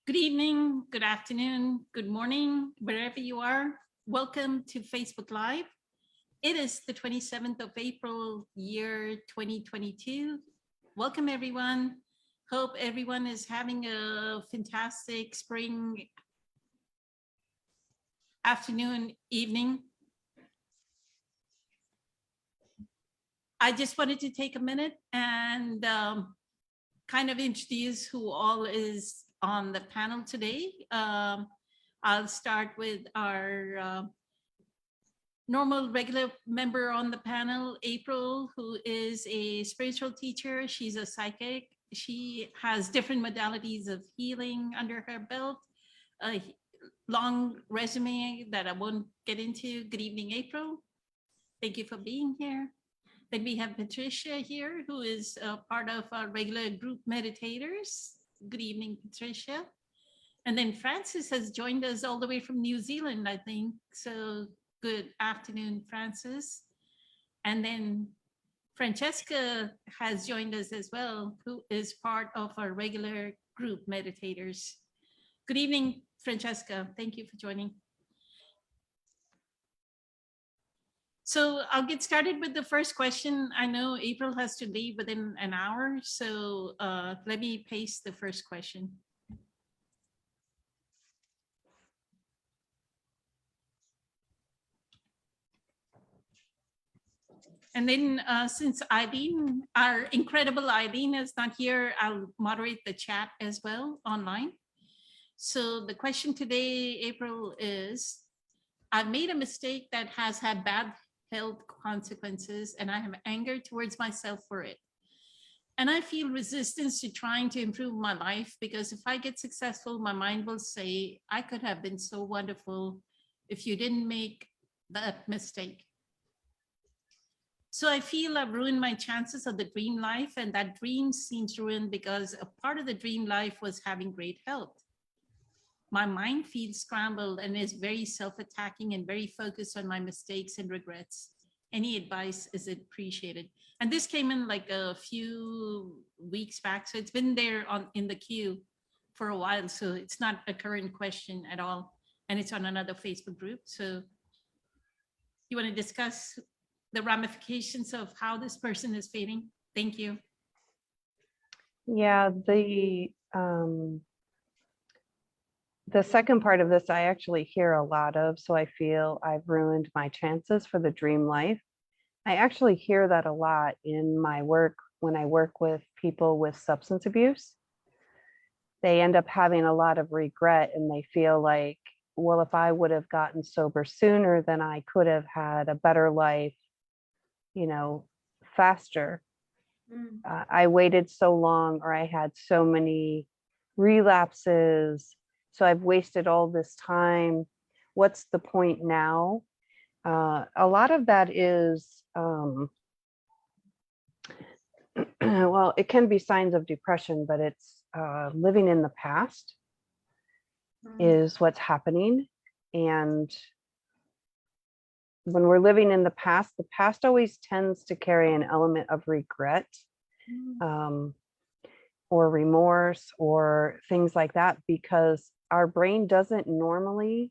Good evening, good afternoon, good morning, wherever you are. Welcome to Facebook Live. It is the 27th of April, year 2022. Welcome, everyone. Hope everyone is having a fantastic spring afternoon, evening. I just wanted to take a minute and kind of introduce who all is on the panel today. I'll start with our normal regular member on the panel, April, who is a spiritual teacher. She's a psychic. She has different modalities of healing under her belt, a long resume that I won't get into. Good evening, April. Thank you for being here. Then we have Patricia here, who is a part of our regular group meditators. Good evening, Patricia. And then Francis has joined us all the way from New Zealand, I think. So good afternoon, Francis. And then Francesca has joined us as well, who is part of our regular group meditators. Good evening, Francesca. Thank you for joining. So I'll get started with the first question. I know April has to leave within an hour, so let me paste the first question. And then since Eileen, our incredible Eileen is not here, I'll moderate the chat as well online. So the question today, April, is I've made a mistake that has had bad health consequences and I have anger towards myself for it. And I feel resistance to trying to improve my life because if I get successful, my mind will say, I could have been so wonderful if you didn't make that mistake. So I feel I've ruined my chances of the dream life, and that dream seems ruined because a part of the dream life was having great health. My mind feels scrambled and is very self-attacking and very focused on my mistakes and regrets. Any advice is appreciated. And this came in like a few weeks back, so it's been there in the queue for a while, so it's not a current question at all, and it's on another Facebook group. So you want to discuss the ramifications of how this person is feeling? Thank you. Yeah, the second part of this I actually hear a lot of, so I feel I've ruined my chances for the dream life. I actually hear that a lot in my work when I work with people with substance abuse. They end up having a lot of regret and they feel like, well, if I would have gotten sober sooner, then I could have had a better life, you know, faster. I waited so long, or I had so many relapses, so I've wasted all this time. What's the point now? A lot of that is, well, it can be signs of depression, but it's living in the past is what's happening. And when we're living in the past always tends to carry an element of regret or remorse or things like that, because our brain doesn't normally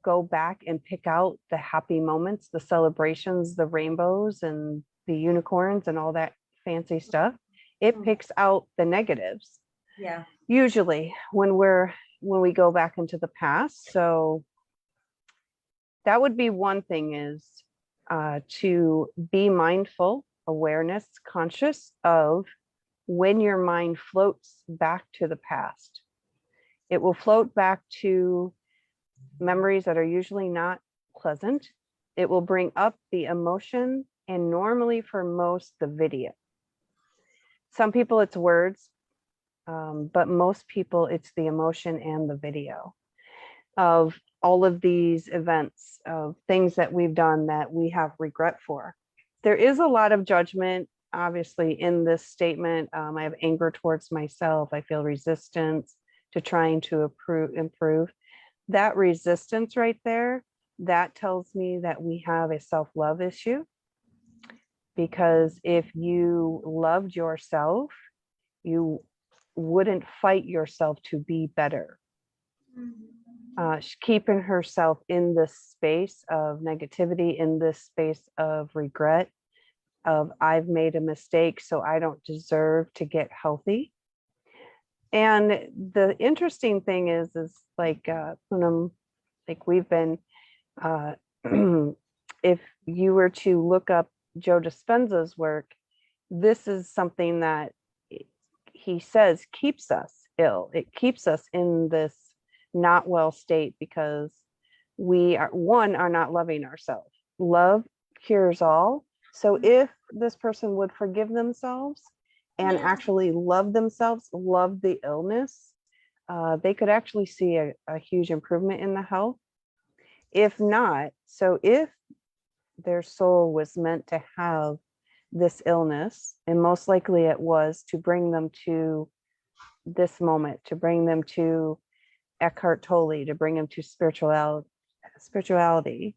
go back and pick out the happy moments, the celebrations, the rainbows and the unicorns and all that fancy stuff. It picks out the negatives. Yeah. Usually when we go back into the past. So that would be one thing, is to be mindful, awareness, conscious of when your mind floats back to the past. It will float back to memories that are usually not pleasant. It will bring up the emotion, and normally for most, the video. Some people it's words, but most people it's the emotion and the video of all of these events, of things that we've done that we have regret for. There is a lot of judgment, obviously, in this statement. I have anger towards myself. I feel resistance to trying to improve. That resistance right there, that tells me that we have a self-love issue. Because if you loved yourself, you wouldn't fight yourself to be better. Keeping herself in this space of negativity, in this space of regret, of I've made a mistake, so I don't deserve to get healthy. And the interesting thing is like Poonam, like we've been, if you were to look up Joe Dispenza's work, this is something that he says keeps us ill. It keeps us in this not well state because we are not loving ourselves. Love cures all. So if this person would forgive themselves and actually love themselves, love the illness, they could actually see a huge improvement in the health. If not, so if their soul was meant to have this illness, and most likely it was to bring them to this moment, to bring them to Eckhart Tolle, to bring them to spirituality.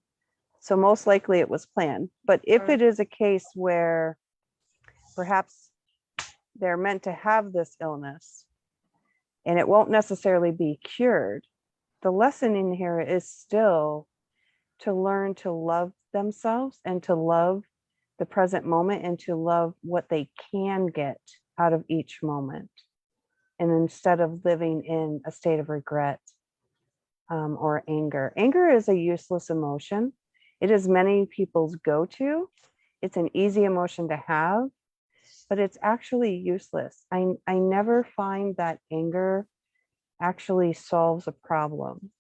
So most likely it was planned. But if it is a case where perhaps they're meant to have this illness and it won't necessarily be cured, the lesson in here is still to learn to love themselves and to love the present moment and to love what they can get out of each moment. And instead of living in a state of regret or anger. Anger is a useless emotion. It is many people's go-to. It's an easy emotion to have, but it's actually useless. I never find that anger actually solves a problem.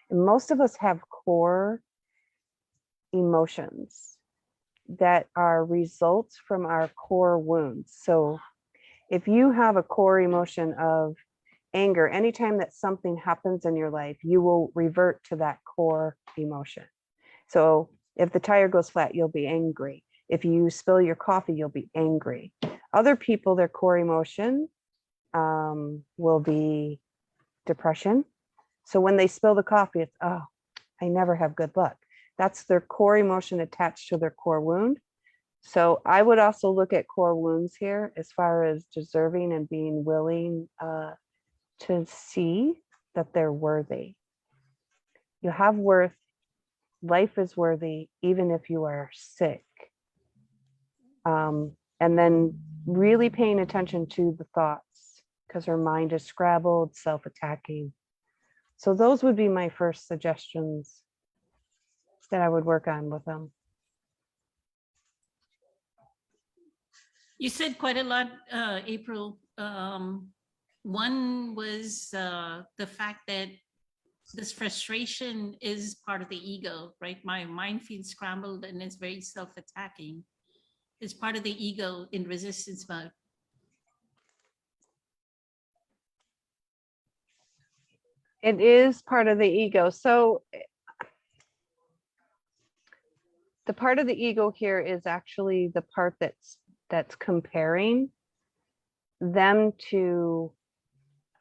And most of us have core emotions that are results from our core wounds. So if you have a core emotion of anger, anytime that something happens in your life, you will revert to that core emotion. So if the tire goes flat, you'll be angry. If you spill your coffee, you'll be angry. Other people, their core emotion will be depression. So when they spill the coffee, it's, oh, I never have good luck. That's their core emotion attached to their core wound. So I would also look at core wounds here as far as deserving and being willing to see that they're worthy. You have worth. Life is worthy, even if you are sick. And then really paying attention to the thoughts because her mind is scrabbled, self-attacking. So those would be my first suggestions that I would work on with them. You said quite a lot, April. One was the fact that this frustration is part of the ego, right? My mind feels scrambled and it's very self-attacking. It's part of the ego in resistance mode. It is part of the ego. So the part of the ego here is actually the part that's comparing them to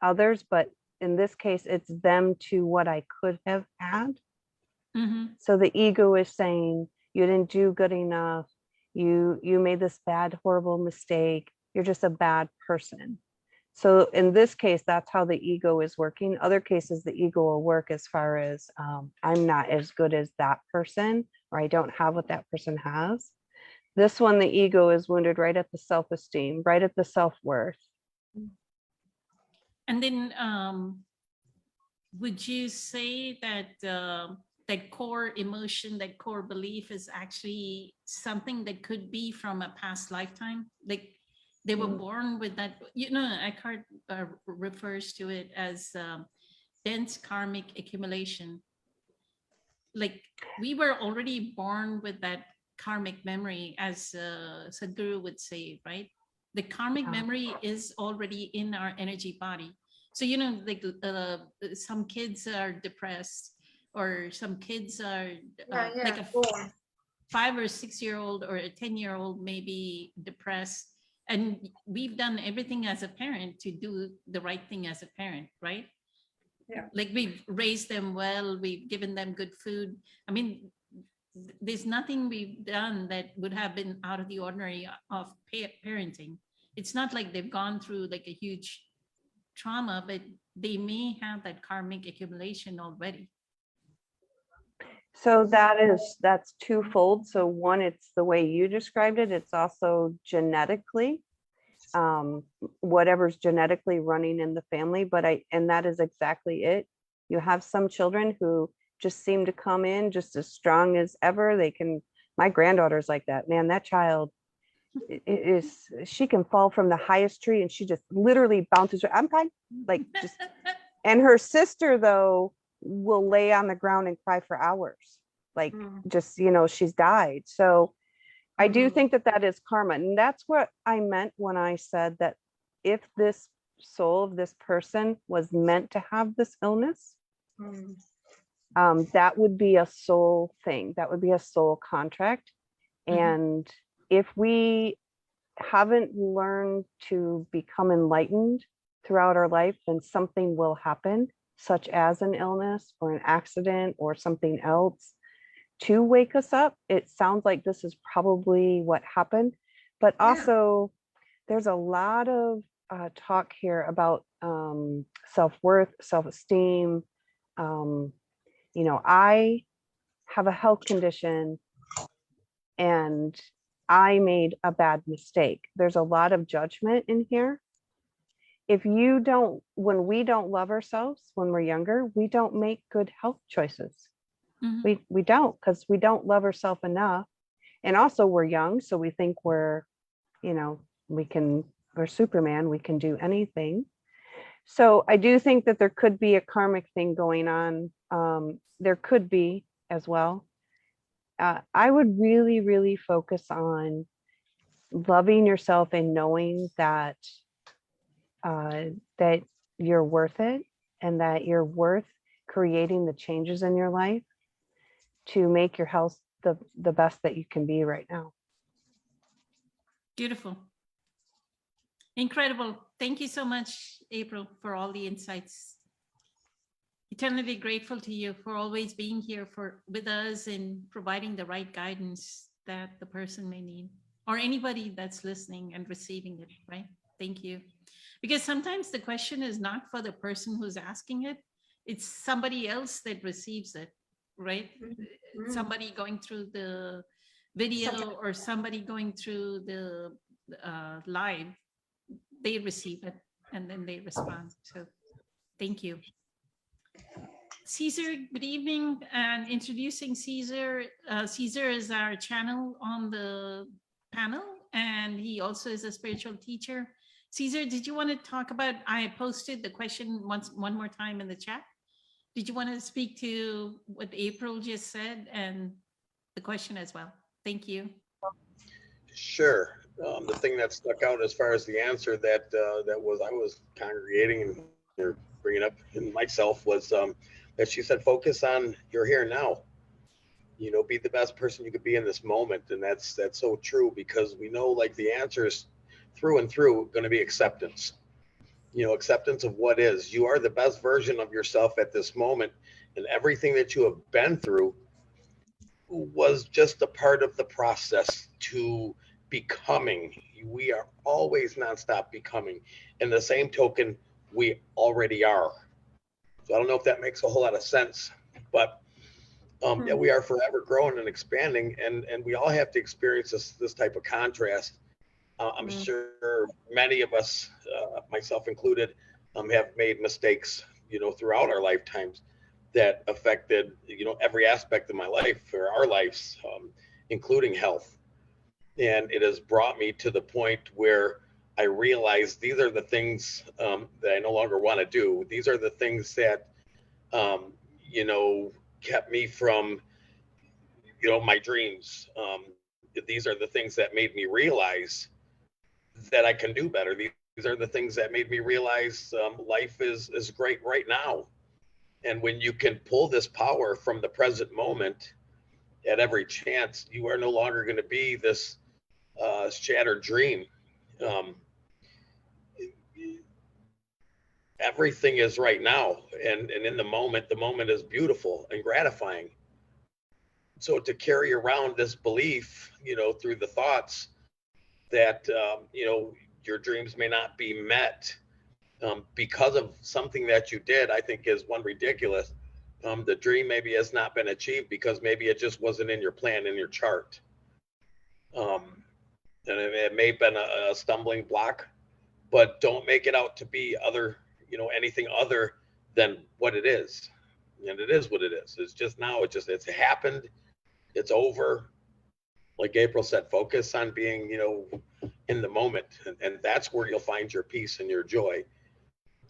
others, but in this case, it's them to what I could have had. So the ego is saying, you didn't do good enough. You made this bad, horrible mistake. You're just a bad person. So in this case, that's how the ego is working. Other cases, the ego will work as far as I'm not as good as that person, or I don't have what that person has. This one, the ego is wounded right at the self-esteem, right at the self-worth. And then would you say that that core emotion, that core belief is actually something that could be from a past lifetime? Like they were born with that, Eckhart refers to it as dense karmic accumulation. Like we were already born with that karmic memory, as Sadhguru would say, right? The karmic memory is already in our energy body. So, like some kids are depressed, or some kids are like a 5 or 6 year old or a 10-year-old may be depressed. And we've done everything as a parent to do the right thing as a parent, right? Yeah. Like we've raised them well, we've given them good food. I mean, there's nothing we've done that would have been out of the ordinary of parenting. It's not like they've gone through like a huge trauma, but they may have that karmic accumulation already. So that's twofold. So one, it's the way you described it. It's also genetically, whatever's genetically running in the family. And that is exactly it. You have some children who just seem to come in just as strong as ever. My granddaughter's like that, man, that child she can fall from the highest tree and she just literally bounces. I'm fine. Like just, and her sister though, will lay on the ground and cry for hours. Like just, she's died. So I do think that is karma. And that's what I meant when I said that if this soul of this person was meant to have this illness, that would be a soul thing. That would be a soul contract. And if we haven't learned to become enlightened throughout our life, then something will happen, such as an illness or an accident or something else to wake us up. It sounds like this is probably what happened, but also there's a lot of talk here about self-worth, self-esteem. I have a health condition and I made a bad mistake. There's a lot of judgment in here. When we don't love ourselves when we're younger, we don't make good health choices. We don't, because we don't love ourselves enough. And also we're young, so we think we're Superman, we can do anything. So I do think that there could be a karmic thing going on. There could be as well. I would really, really focus on loving yourself and knowing that that you're worth it and that you're worth creating the changes in your life to make your health the best that you can be right now. Beautiful. Incredible. Thank you so much, April, for all the insights. Eternally grateful to you for always being here with us and providing the right guidance that the person may need, or anybody that's listening and receiving it, right? Thank you. Because sometimes the question is not for the person who's asking it, it's somebody else that receives it, right? Somebody going through the video or somebody going through the live, they receive it and then they respond. So thank you. Caesar, good evening, and introducing Caesar. Caesar is our channel on the panel, and he also is a spiritual teacher. Caesar, did you want to talk about, I posted the question one more time in the chat. Did you want to speak to what April just said and the question as well? Thank you. Sure. The thing that stuck out as far as the answer that I was congregating and you're bringing up in myself was that she said, focus on your here now. Be the best person you could be in this moment. And that's so true, because we know like the answer is through and through going to be acceptance. Acceptance of what is. You are the best version of yourself at this moment, and everything that you have been through was just a part of the process to becoming. We are always nonstop becoming. In the same token, we already are. So I don't know if that makes a whole lot of sense, but yeah, we are forever growing and expanding, and we all have to experience this type of contrast. I'm sure many of us, myself included, have made mistakes, throughout our lifetimes that affected, every aspect of my life or our lives, including health. And it has brought me to the point where I realize these are the things that I no longer want to do. These are the things that, kept me from, my dreams. These are the things that made me realize that I can do better. These are the things that made me realize life is great right now. And when you can pull this power from the present moment at every chance, you are no longer going to be this shattered dream. Everything is right now, and in the moment is beautiful and gratifying. So to carry around this belief, through the thoughts that, your dreams may not be met because of something that you did, I think is one ridiculous. The dream maybe has not been achieved because maybe it just wasn't in your plan, in your chart. And it may have been a stumbling block, but don't make it out to be other, anything other than what it is. And it is what it is. It's just now, it's happened. It's over. Like April said, focus on being, in the moment. And that's where you'll find your peace and your joy.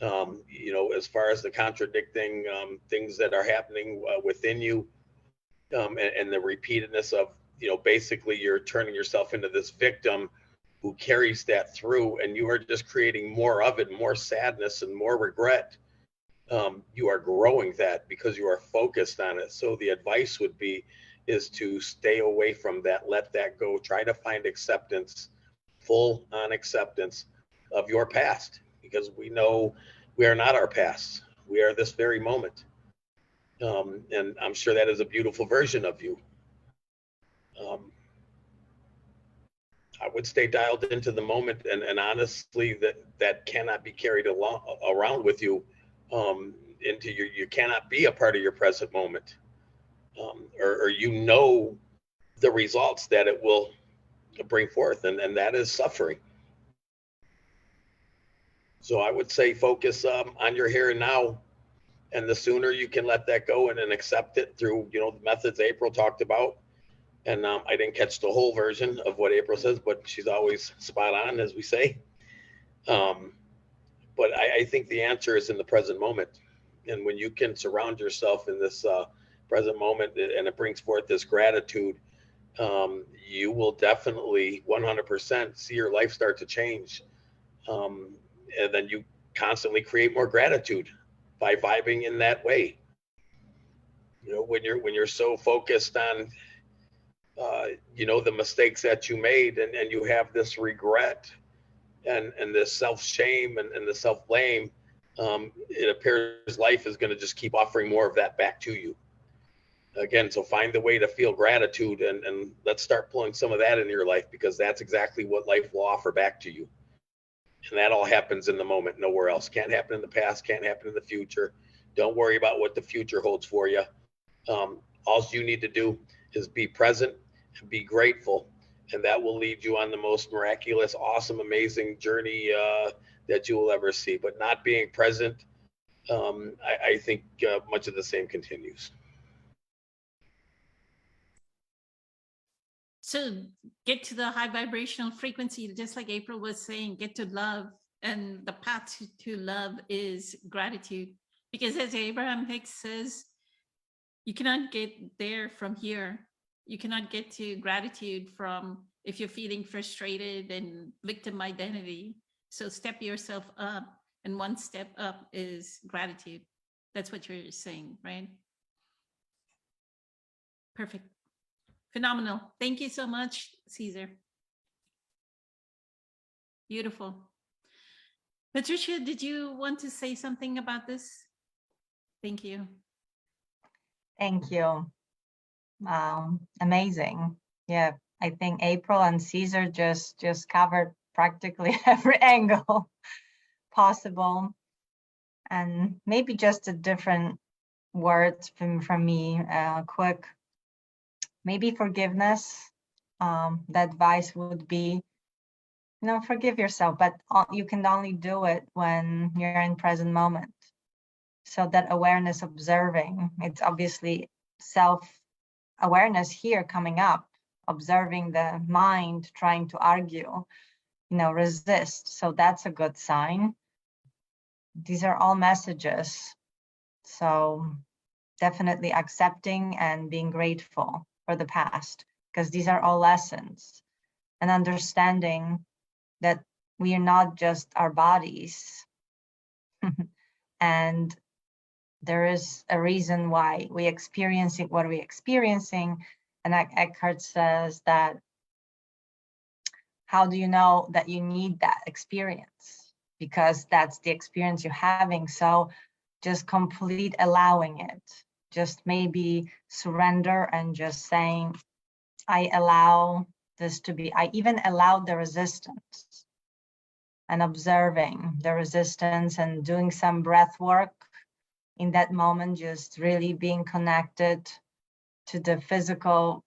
As far as the contradicting things that are happening within you, and the repeatedness of, basically you're turning yourself into this victim who carries that through, and you are just creating more of it, more sadness and more regret. You are growing that because you are focused on it. So the advice would be is to stay away from that, let that go, try to find acceptance, full on acceptance of your past, because we know we are not our past. We are this very moment. And I'm sure that is a beautiful version of you. I would stay dialed into the moment, and honestly, that cannot be carried around with you into you cannot be a part of your present moment, or the results that it will bring forth, and that is suffering. So I would say focus on your here and now, and the sooner you can let that go and accept it through, the methods April talked about. And I didn't catch the whole version of what April says, but she's always spot on, as we say. But I think the answer is in the present moment. And when you can surround yourself in this present moment, and it brings forth this gratitude, you will definitely 100% see your life start to change. And then you constantly create more gratitude by vibing in that way. When you're so focused on the mistakes that you made, and you have this regret and this self-shame and the self-blame, it appears life is going to just keep offering more of that back to you again. So find the way to feel gratitude, and let's start pulling some of that into your life, because that's exactly what life will offer back to you. And that all happens in the moment, nowhere else. Can't happen in the past, can't happen in the future. Don't worry about what the future holds for you. All you need to do is be present and be grateful, and that will lead you on the most miraculous, awesome, amazing journey that you will ever see. But not being present, I think much of the same continues. So get to the high vibrational frequency, just like April was saying, get to love. And the path to love is gratitude. Because as Abraham Hicks says, you cannot get there from here. You cannot get to gratitude from if you're feeling frustrated and victim identity. So step yourself up. And one step up is gratitude. That's what you're saying, right? Perfect. Phenomenal. Thank you so much, Caesar. Beautiful. Patricia, did you want to say something about this? Thank you. Thank you. Amazing. Yeah, I think April and Caesar just covered practically every angle possible, and maybe just a different words from me. Quick, maybe forgiveness. The advice would be, forgive yourself, but you can only do it when you're in present moment. So that awareness, observing, it's obviously self-awareness here coming up, observing the mind trying to argue, resist. So that's a good sign. These are all messages. So definitely accepting and being grateful for the past, because these are all lessons, and understanding that we are not just our bodies. And there is a reason why we're experiencing what we're experiencing. And Eckhart says that, how do you know that you need that experience? Because that's the experience you're having. So just complete allowing it. Just maybe surrender and just saying, I allow this to be. I even allowed the resistance. and observing the resistance and doing some breath work in that moment, just really being connected to the physical,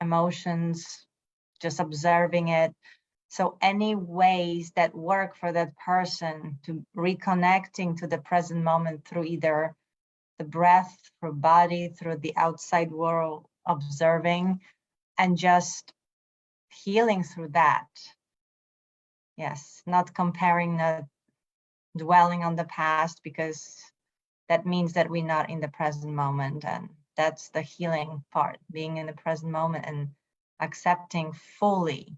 emotions, just observing it. So any ways that work for that person to reconnecting to the present moment through either the breath, through body, through the outside world, observing and just healing through that. Yes, not comparing, not dwelling on the past, because that means that we're not in the present moment. And that's the healing part, being in the present moment and accepting fully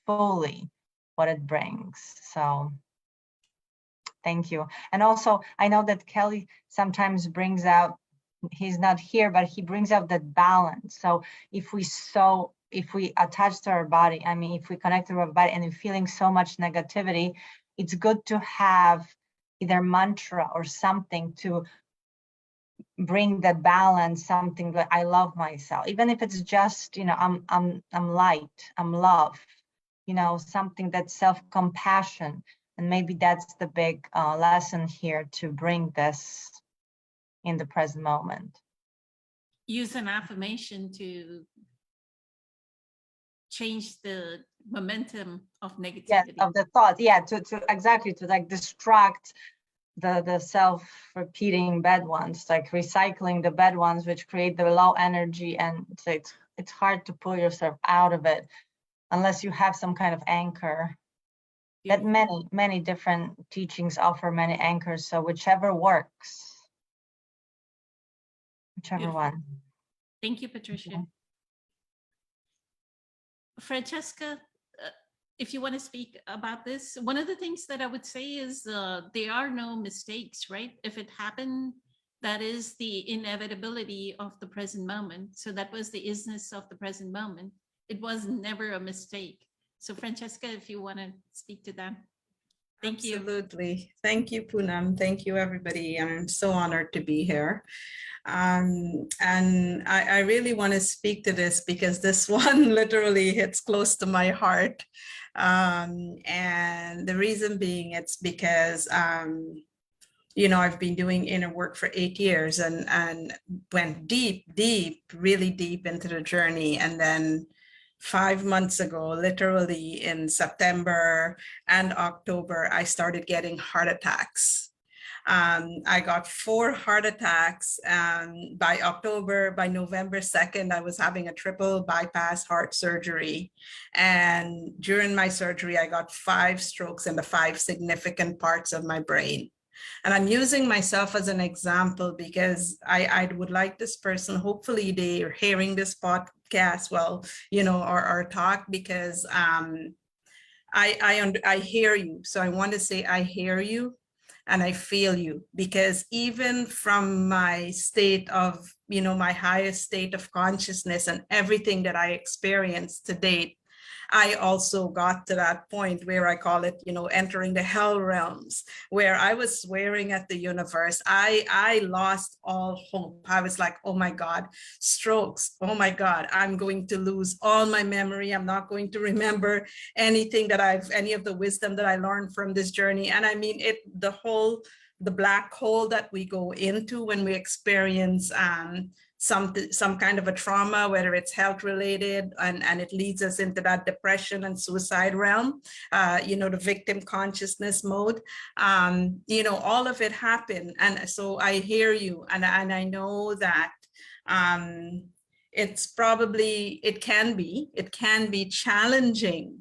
what it brings. So thank you. And also, I know that Kelly sometimes brings out, he's not here, but he brings out that balance. So if we attach to our body, I mean, if we connect to our body and we're feeling so much negativity, it's good to have either mantra or something to bring the balance, something like I love myself, even if it's just, I'm light, I'm love, something that's self-compassion. And maybe that's the big lesson here, to bring this in the present moment. Use an affirmation to change the momentum of negativity. Yes, of the thought. Yeah, to exactly, to like distract the self-repeating bad ones, like recycling the bad ones, which create the low energy. And so it's hard to pull yourself out of it unless you have some kind of anchor. That many different teachings offer many anchors. So whichever works, whichever Beautiful. one. Thank you, Patricia. Okay. Francesca, if you want to speak about this, one of the things that I would say is there are no mistakes, right? If it happened, that is the inevitability of the present moment. So that was the isness of the present moment. It was never a mistake. So Francesca, if you want to speak to that. Thank you. Absolutely. Thank you, Poonam. Thank you, everybody. I'm so honored to be here. And I really want to speak to this because this one literally hits close to my heart. And the reason being, it's because, I've been doing inner work for 8 years and went deep, really deep into the journey. And then 5 months ago, literally in September and October, I started getting heart attacks. I got 4 heart attacks. By November 2nd, I was having a triple bypass heart surgery. And during my surgery, I got 5 strokes in the 5 significant parts of my brain. And I'm using myself as an example because I would like this person, hopefully they are hearing this podcast, or talk, because I hear you. So I want to say I hear you and I feel you, because even from my state of, my highest state of consciousness and everything that I experienced to date, I also got to that point where I call it, entering the hell realms, where I was swearing at the universe. I lost all hope. I was like, oh my God, strokes. Oh my God, I'm going to lose all my memory. I'm not going to remember anything any of the wisdom that I learned from this journey. And I mean, the black hole that we go into when we experience some kind of a trauma, whether it's health related, and it leads us into that depression and suicide realm, the victim consciousness mode, all of it happened. And so I hear you, and I know that it can be challenging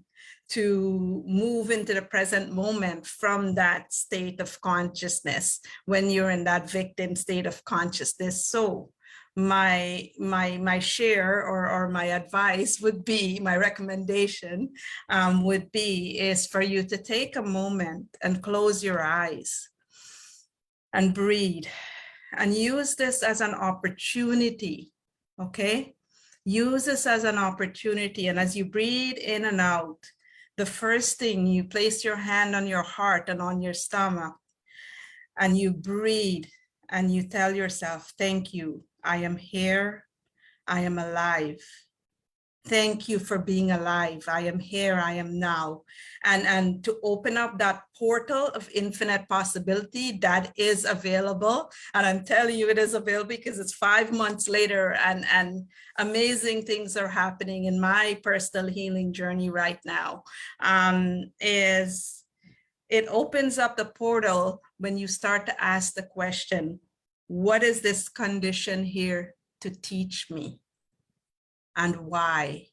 to move into the present moment from that state of consciousness when you're in that victim state of consciousness. So my share or my advice would be, my recommendation is for you to take a moment and close your eyes and breathe and use this as an opportunity. Okay, use this as an opportunity. And as you breathe in and out, the first thing, you place your hand on your heart and on your stomach, and you breathe and you tell yourself, thank you. I am here. I am alive. Thank you for being alive. I am here, I am now. And to open up that portal of infinite possibility that is available. And I'm telling you, it is available because it's 5 months later and amazing things are happening in my personal healing journey right now. Is it opens up the portal when you start to ask the question, what is this condition here to teach me? And why?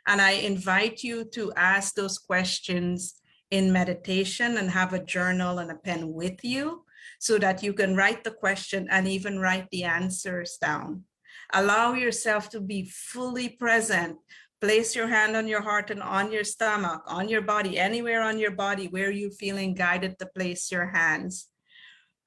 And I invite you to ask those questions in meditation and have a journal and a pen with you so that you can write the question and even write the answers down. Allow yourself to be fully present. Place your hand on your heart and on your stomach, on your body, anywhere on your body where you're feeling guided to place your hands.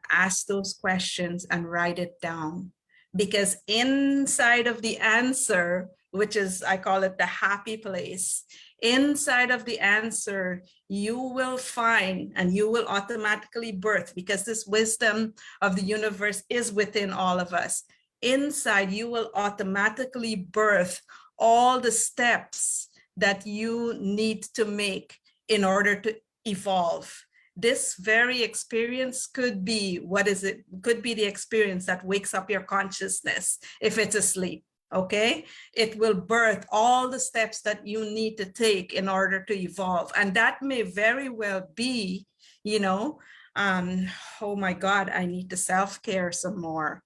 Ask those questions and write it down. Because inside of the answer, which is, I call it the happy place, inside of the answer, you will find and you will automatically birth, because this wisdom of the universe is within all of us. Inside, you will automatically birth all the steps that you need to make in order to evolve. This very experience could be, what is it? Could be the experience that wakes up your consciousness if it's asleep, okay? It will birth all the steps that you need to take in order to evolve. And that may very well be, you know, oh my God, I need to self-care some more.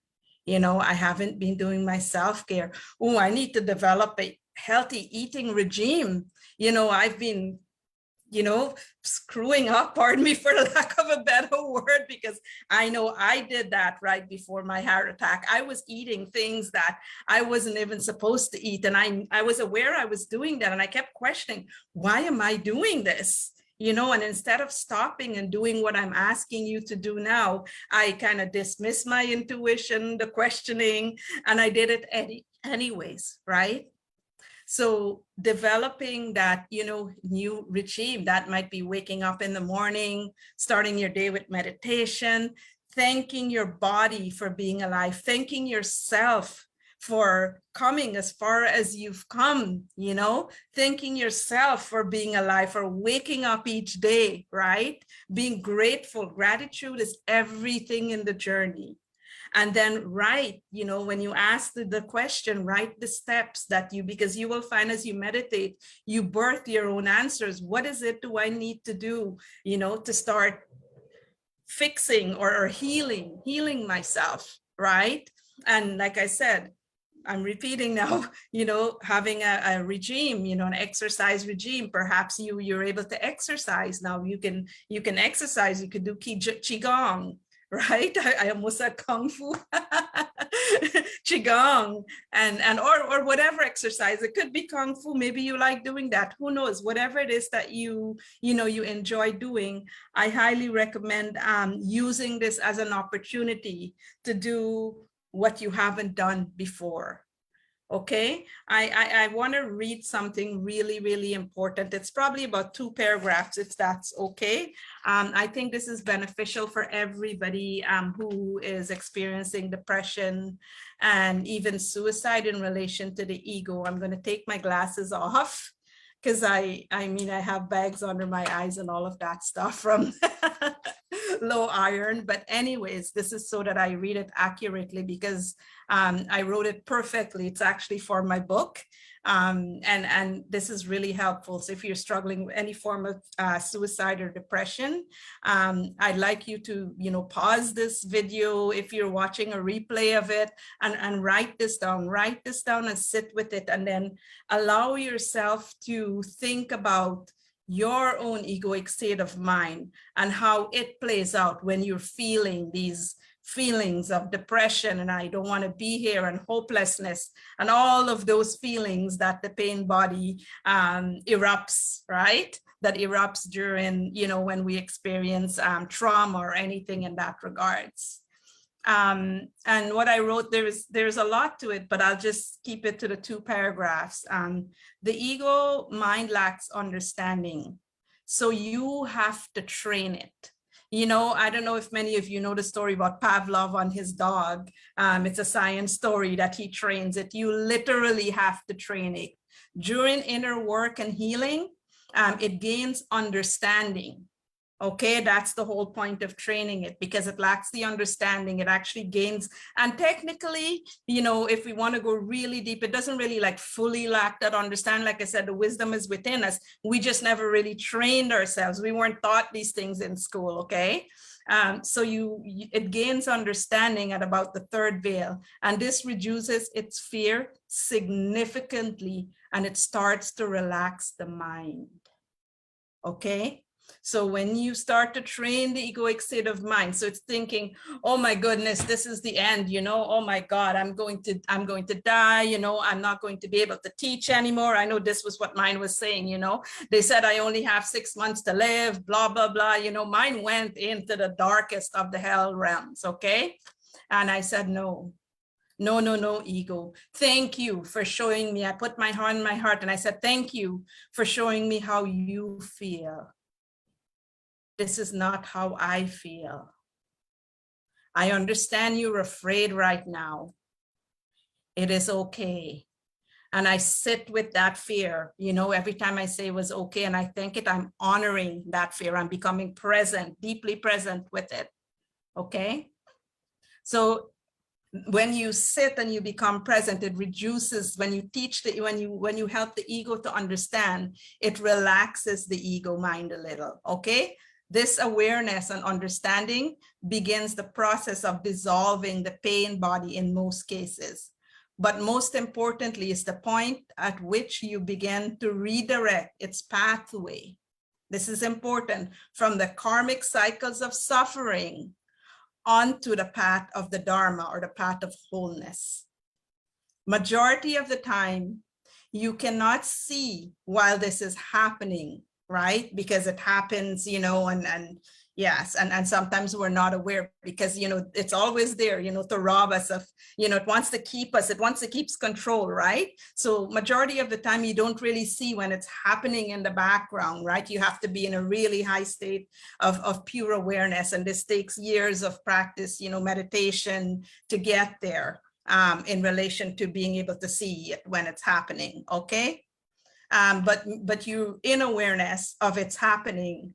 You know, I haven't been doing my self-care. Oh, I need to develop a healthy eating regime. You know, I've been, you know, screwing up, pardon me for lack of a better word, because I know I did that right before my heart attack. I was eating things that I wasn't even supposed to eat. And I was aware I was doing that. And I kept questioning, why am I doing this? You know, and instead of stopping and doing what I'm asking you to do now, I kind of dismissed my intuition, the questioning, and I did it anyways, right? So developing that, you know, new regime, that might be waking up in the morning, starting your day with meditation, thanking your body for being alive, thanking yourself for coming as far as you've come, you know, thanking yourself for being alive, for waking up each day, right? Being grateful. Gratitude is everything in the journey. And then write, you know, when you ask the question, write the steps that you, because you will find as you meditate, you birth your own answers. What is it do I need to do, you know, to start fixing or healing myself, right? And like I said, I'm repeating now, you know, having a regime, you know, an exercise regime. Perhaps you're able to exercise now. You can exercise. You could do qigong, right? I almost said kung fu, qigong, and or whatever exercise. It could be kung fu. Maybe you like doing that. Who knows? Whatever it is that you enjoy doing, I highly recommend using this as an opportunity to do what you haven't done before. Okay, I want to read something really, really important. It's probably about 2 paragraphs, if that's okay. I think this is beneficial for everybody who is experiencing depression and even suicide in relation to the ego. I'm going to take my glasses off because I mean, I have bags under my eyes and all of that stuff from low iron. But anyways, this is so that I read it accurately, because I wrote it perfectly. It's actually for my book. And this is really helpful. So if you're struggling with any form of suicide or depression, I'd like you to, you know, pause this video if you're watching a replay of it and write this down and sit with it, and then allow yourself to think about your own egoic state of mind and how it plays out when you're feeling these feelings of depression and I don't want to be here and hopelessness and all of those feelings that the pain body erupts, right? That erupts during, you know, when we experience trauma or anything in that regards. And what I wrote, there's a lot to it, but I'll just keep it to the 2 paragraphs. The ego mind lacks understanding, so you have to train it. You know, I don't know if many of you know the story about Pavlov on his dog. It's a science story that he trains it. You literally have to train it. During inner work and healing, it gains understanding. Okay, that's the whole point of training it, because it lacks the understanding, it actually gains. And technically, you know, if we want to go really deep, it doesn't really like fully lack that understanding. Like I said, the wisdom is within us. We just never really trained ourselves. We weren't taught these things in school, okay? So it gains understanding at about the third veil, and this reduces its fear significantly, and it starts to relax the mind, okay? So when you start to train the egoic state of mind, so it's thinking, oh my goodness, this is the end, you know, oh my God, I'm going to die, you know, I'm not going to be able to teach anymore. I know this was what mine was saying, you know, they said I only have 6 months to live, blah, blah, blah, you know, mine went into the darkest of the hell realms, okay? And I said, no, no, no, no, ego. Thank you for showing me. I put my hand on my heart and I said, thank you for showing me how you feel. This is not how I feel. I understand you're afraid right now. It is okay. And I sit with that fear, you know, every time I say it was okay and I think it, I'm honoring that fear. I'm becoming present, deeply present with it, okay? So when you sit and you become present, it reduces, when you teach, when you help the ego to understand, it relaxes the ego mind a little, okay? This awareness and understanding begins the process of dissolving the pain body in most cases. But most importantly is the point at which you begin to redirect its pathway. This is important, from the karmic cycles of suffering onto the path of the Dharma, or the path of wholeness. Majority of the time, you cannot see while this is happening, right? Because it happens, you know, and yes, and sometimes we're not aware, because, you know, it's always there, you know, to rob us of, you know, it wants to keep us, it wants to keep control, right? So majority of the time you don't really see when it's happening in the background, right? You have to be in a really high state of pure awareness, and this takes years of practice, you know, meditation to get there, in relation to being able to see it when it's happening, okay? But you in awareness of it's happening,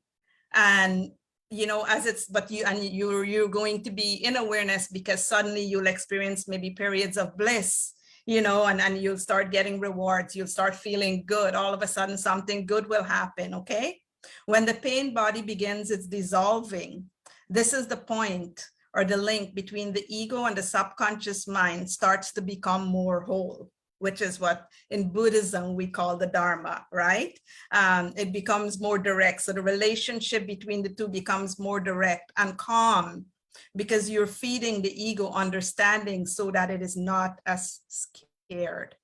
and you know, as it's, but you're going to be in awareness because suddenly you'll experience maybe periods of bliss, you know, and you'll start getting rewards, you'll start feeling good, all of a sudden something good will happen, okay? When the pain body begins its dissolving, this is the point, or the link between the ego and the subconscious mind starts to become more whole, which is what in Buddhism we call the Dharma, right? It becomes more direct. So the relationship between the two becomes more direct and calm, because you're feeding the ego understanding so that it is not as scared,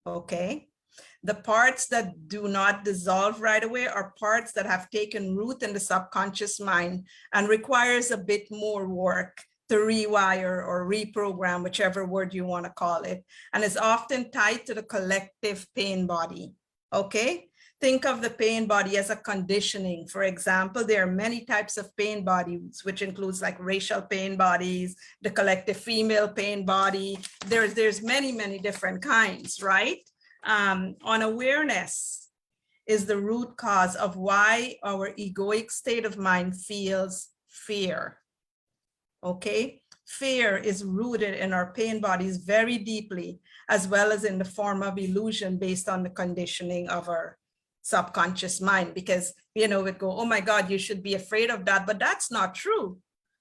okay? The parts that do not dissolve right away are parts that have taken root in the subconscious mind and requires a bit more work to rewire or reprogram, whichever word you want to call it, and is often tied to the collective pain body, okay? Think of the pain body as a conditioning. For example, there are many types of pain bodies, which includes like racial pain bodies, the collective female pain body. There's many, many different kinds, right? On awareness is the root cause of why our egoic state of mind feels fear. Okay, fear is rooted in our pain bodies very deeply, as well as in the form of illusion based on the conditioning of our subconscious mind, because, you know, we go, oh my God, you should be afraid of that, but that's not true,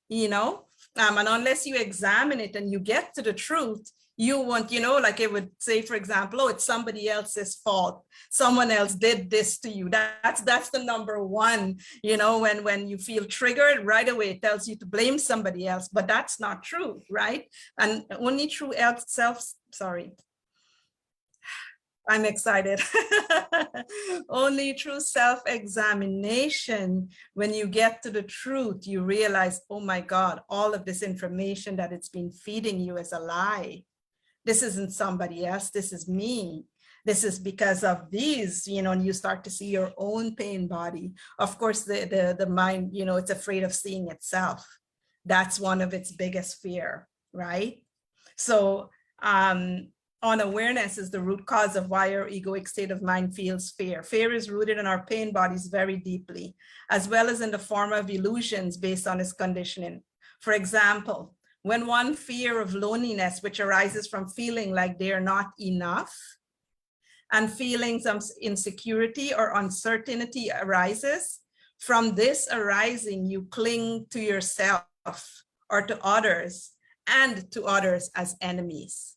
you know, and unless you examine it and you get to the truth, you want, you know, like it would say, for example, oh, it's somebody else's fault. Someone else did this to you. That's the number one, you know, when you feel triggered right away, it tells you to blame somebody else, but that's not true, right? And only true I'm excited. Only through self-examination, when you get to the truth, you realize, oh my God, all of this information that it's been feeding you is a lie. This isn't somebody else, this is me. This is because of these, you know, and you start to see your own pain body. Of course, the mind, you know, it's afraid of seeing itself. That's one of its biggest fear, right? So on awareness is the root cause of why our egoic state of mind feels fear. Fear is rooted in our pain bodies very deeply, as well as in the form of illusions based on its conditioning. For example, when one fear of loneliness, which arises from feeling like they are not enough, and feelings of insecurity or uncertainty arises, from this arising, you cling to yourself or to others and to others as enemies.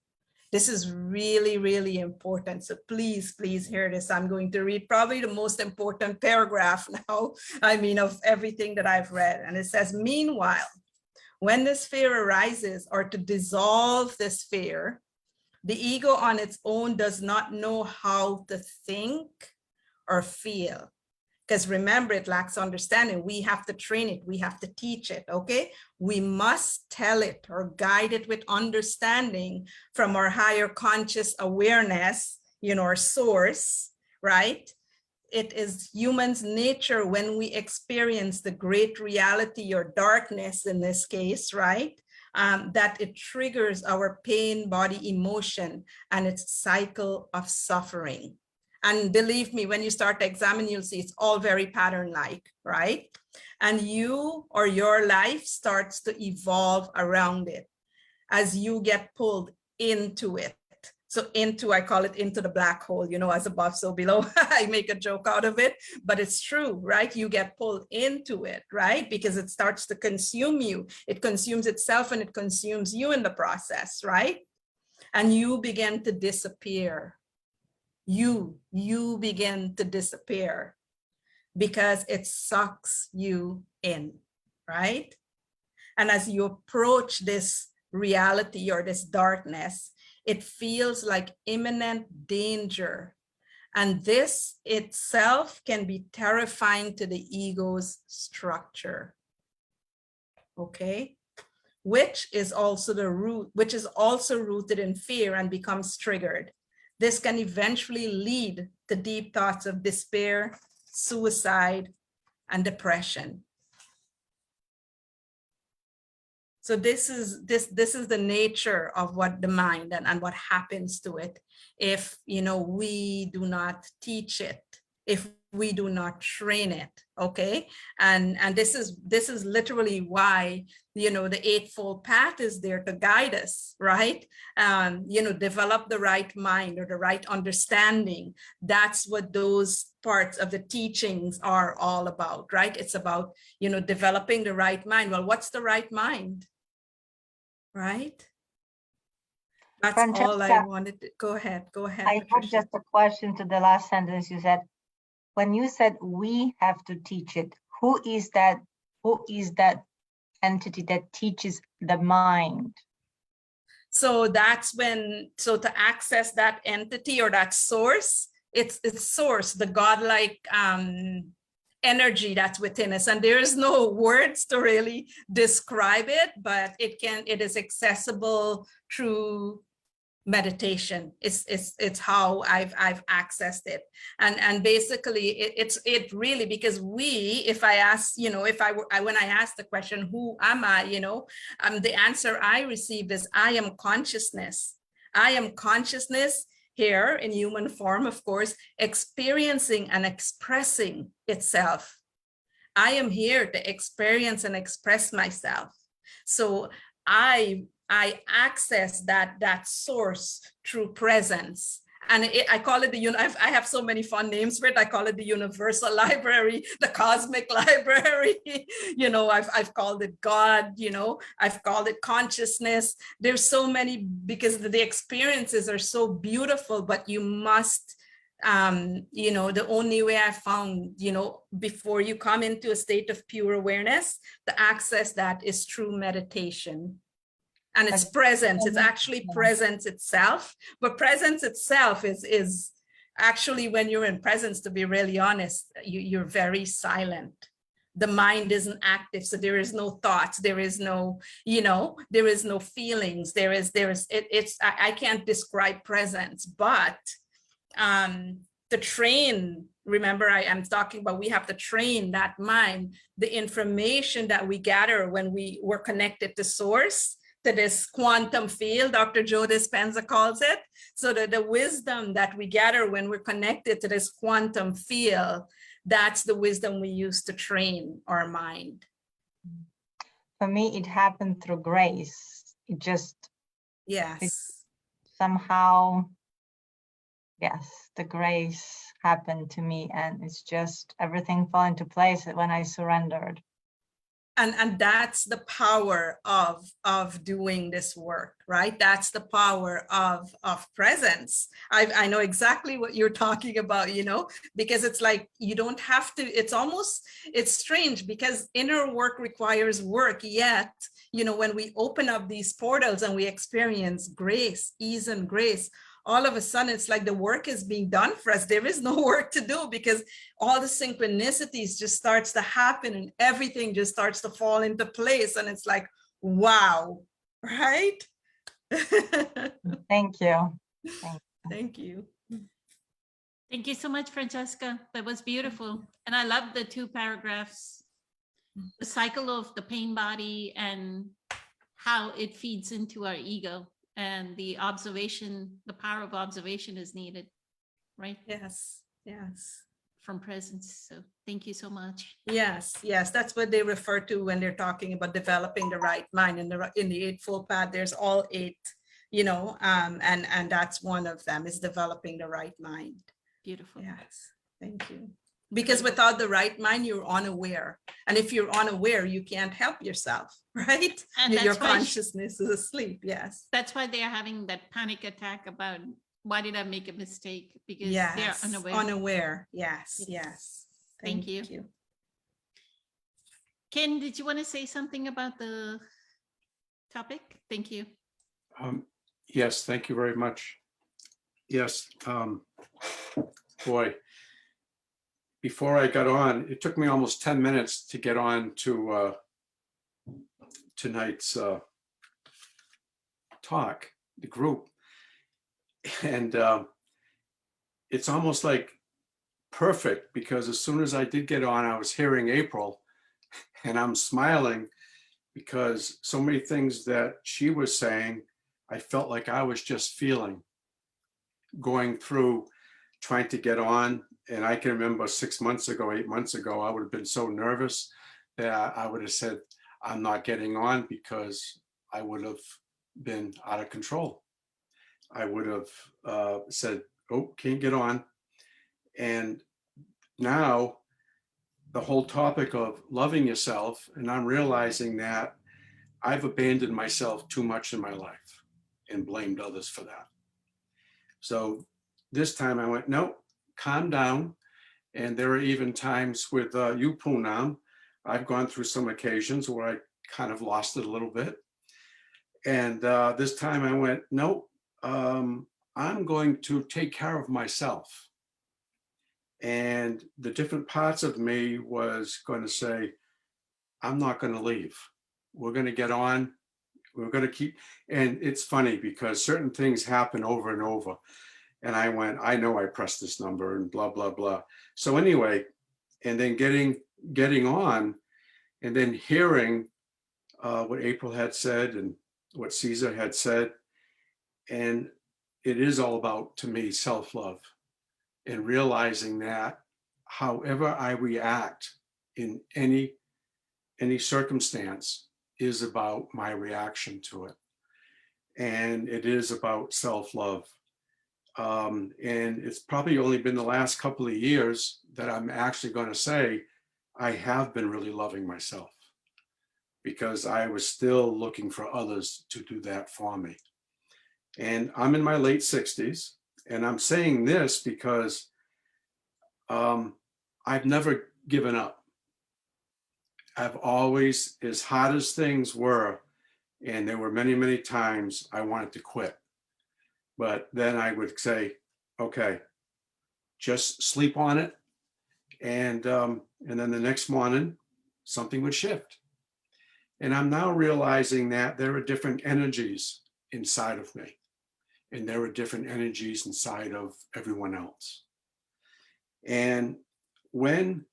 This is really, really important. So please, please hear this. I'm going to read probably the most important paragraph now, of everything that I've read. And it says, meanwhile, when this fear arises, or to dissolve this fear, the ego on its own does not know how to think or feel. Because remember, it lacks understanding. We have to train it. We have to teach it, okay? We must tell it or guide it with understanding from our higher conscious awareness, our source, right? It is human's nature when we experience the great reality or darkness in this case, right? That it triggers our pain, body, emotion, and its cycle of suffering. And believe me, when you start to examine, you'll see it's all very pattern-like, right? And you or your life starts to evolve around it as you get pulled into it. So into, I call it into the black hole, as above, so below. I make a joke out of it, but it's true, right? You get pulled into it, right? Because it starts to consume you. It consumes itself and it consumes you in the process, right? And you begin to disappear. You begin to disappear because it sucks you in, right? And as you approach this reality or this darkness, it feels like imminent danger. And this itself can be terrifying to the ego's structure, okay? Which is also rooted in fear and becomes triggered. This can eventually lead to deep thoughts of despair, suicide, and depression. So this is the nature of what the mind and what happens to it if we do not teach it, if we do not train it, okay? And this is literally why the Eightfold Path is there to guide us, right? Develop the right mind or the right understanding. That's what those parts of the teachings are all about, right? It's about developing the right mind. Well, what's the right mind? Right? That's all I Francesca, wanted to go ahead. I have Patricia. just a question to the last sentence you said. When you said we have to teach it, who is that entity that teaches the mind? So that's to access that entity or that source, it's source, the godlike energy that's within us. And there is no words to really describe it, but it is accessible through meditation. It's how I've accessed it. And basically it really, because if I ask, when I ask the question, who am I, the answer I received is I am consciousness. I am consciousness here in human form, of course, experiencing and expressing itself. I am here to experience and express myself. So I access that source through presence. And I call it I have so many fun names for it. I call it the universal library, the cosmic library. I've called it God, I've called it consciousness. There's so many, because the experiences are so beautiful, but you must, the only way I found, before you come into a state of pure awareness, to access that is through meditation. And it's presence. It's actually presence itself. But presence itself is actually, when you're in presence, to be really honest, you're very silent. The mind isn't active, so there is no thoughts. There is no, there is no feelings. I can't describe presence, but to train. Remember, I'm talking about we have to train that mind. The information that we gather when we're connected to source to this quantum field, Dr. Joe Dispenza calls it. So the wisdom that we gather when we're connected to this quantum field, that's the wisdom we use to train our mind. For me, it happened through grace. It just Yes. somehow, yes, the grace happened to me, and it's just everything fell into place when I surrendered. And that's the power of doing this work, right? That's the power of presence. I know exactly what you're talking about, you know, because it's like you don't have to, it's strange because inner work requires work, yet, you know, when we open up these portals and we experience grace, ease and grace, all of a sudden it's like the work is being done for us. There is no work to do because all the synchronicities just starts to happen and everything just starts to fall into place. And it's like, wow, right? Thank you. Thank you. Thank you so much, Francesca. That was beautiful. And I love the 2 paragraphs, the cycle of the pain body and how it feeds into our ego, and the observation, the power of observation is needed, right? Yes, yes. From presence. So thank you so much. Yes, yes, that's what they refer to when they're talking about developing the right mind. In the Eightfold Path, there's all 8, you know, and that's one of them, is developing the right mind. Beautiful. Yes, thank you. Because without the right mind, you're unaware. And if you're unaware, you can't help yourself, right? And Your that's why consciousness is asleep, yes. That's why they're having that panic attack about why did I make a mistake? Because Yes, they're unaware. unaware, yes, yes. Thank you. Ken, did you want to say something about the topic? Thank you. Yes, thank you very much. Yes, boy, before I got on, it took me almost 10 minutes to get on to tonight's talk, the group. And it's almost like perfect, because as soon as I did get on, I was hearing April and I'm smiling because so many things that she was saying, I felt like I was just feeling, going through, trying to get on. And I can remember 6 months ago, 8 months ago, I would have been so nervous that I would have said, I'm not getting on, because I would have been out of control. I would have said, oh, can't get on. And now the whole topic of loving yourself, and I'm realizing that I've abandoned myself too much in my life and blamed others for that. So this time I went, no, calm down. And there are even times with you, Poonam, I've gone through some occasions where I kind of lost it a little bit. And this time I went, no, I'm going to take care of myself. And the different parts of me was going to say, I'm not going to leave. We're going to get on. We're going to keep. And it's funny because certain things happen over and over. And I went, I know I pressed this number and blah, blah, blah. So anyway, and then getting on and then hearing what April had said and what Caesar had said. And it is all about, to me, self-love, and realizing that however I react in any circumstance is about my reaction to it. And it is about self-love. And it's probably only been the last couple of years that I'm actually going to say I have been really loving myself, because I was still looking for others to do that for me. And I'm in my late 60s, and I'm saying this because I've never given up. I've always, as hard as things were, and there were many, many times I wanted to quit. But then I would say, okay, just sleep on it. And then the next morning, something would shift. And I'm now realizing that there are different energies inside of me. And there are different energies inside of everyone else. And when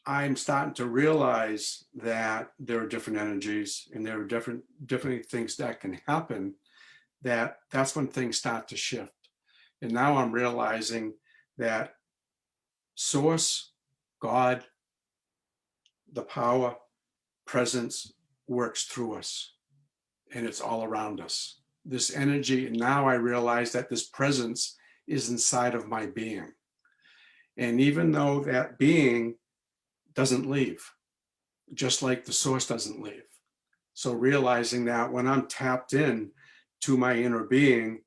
I'm starting to realize that there are different energies and there are different things that can happen, that's when things start to shift. And now I'm realizing that source, God, the power, presence works through us, and it's all around us. This energy, and now I realize that this presence is inside of my being. And even though that being doesn't leave, just like the source doesn't leave. So realizing that when I'm tapped in to my inner being,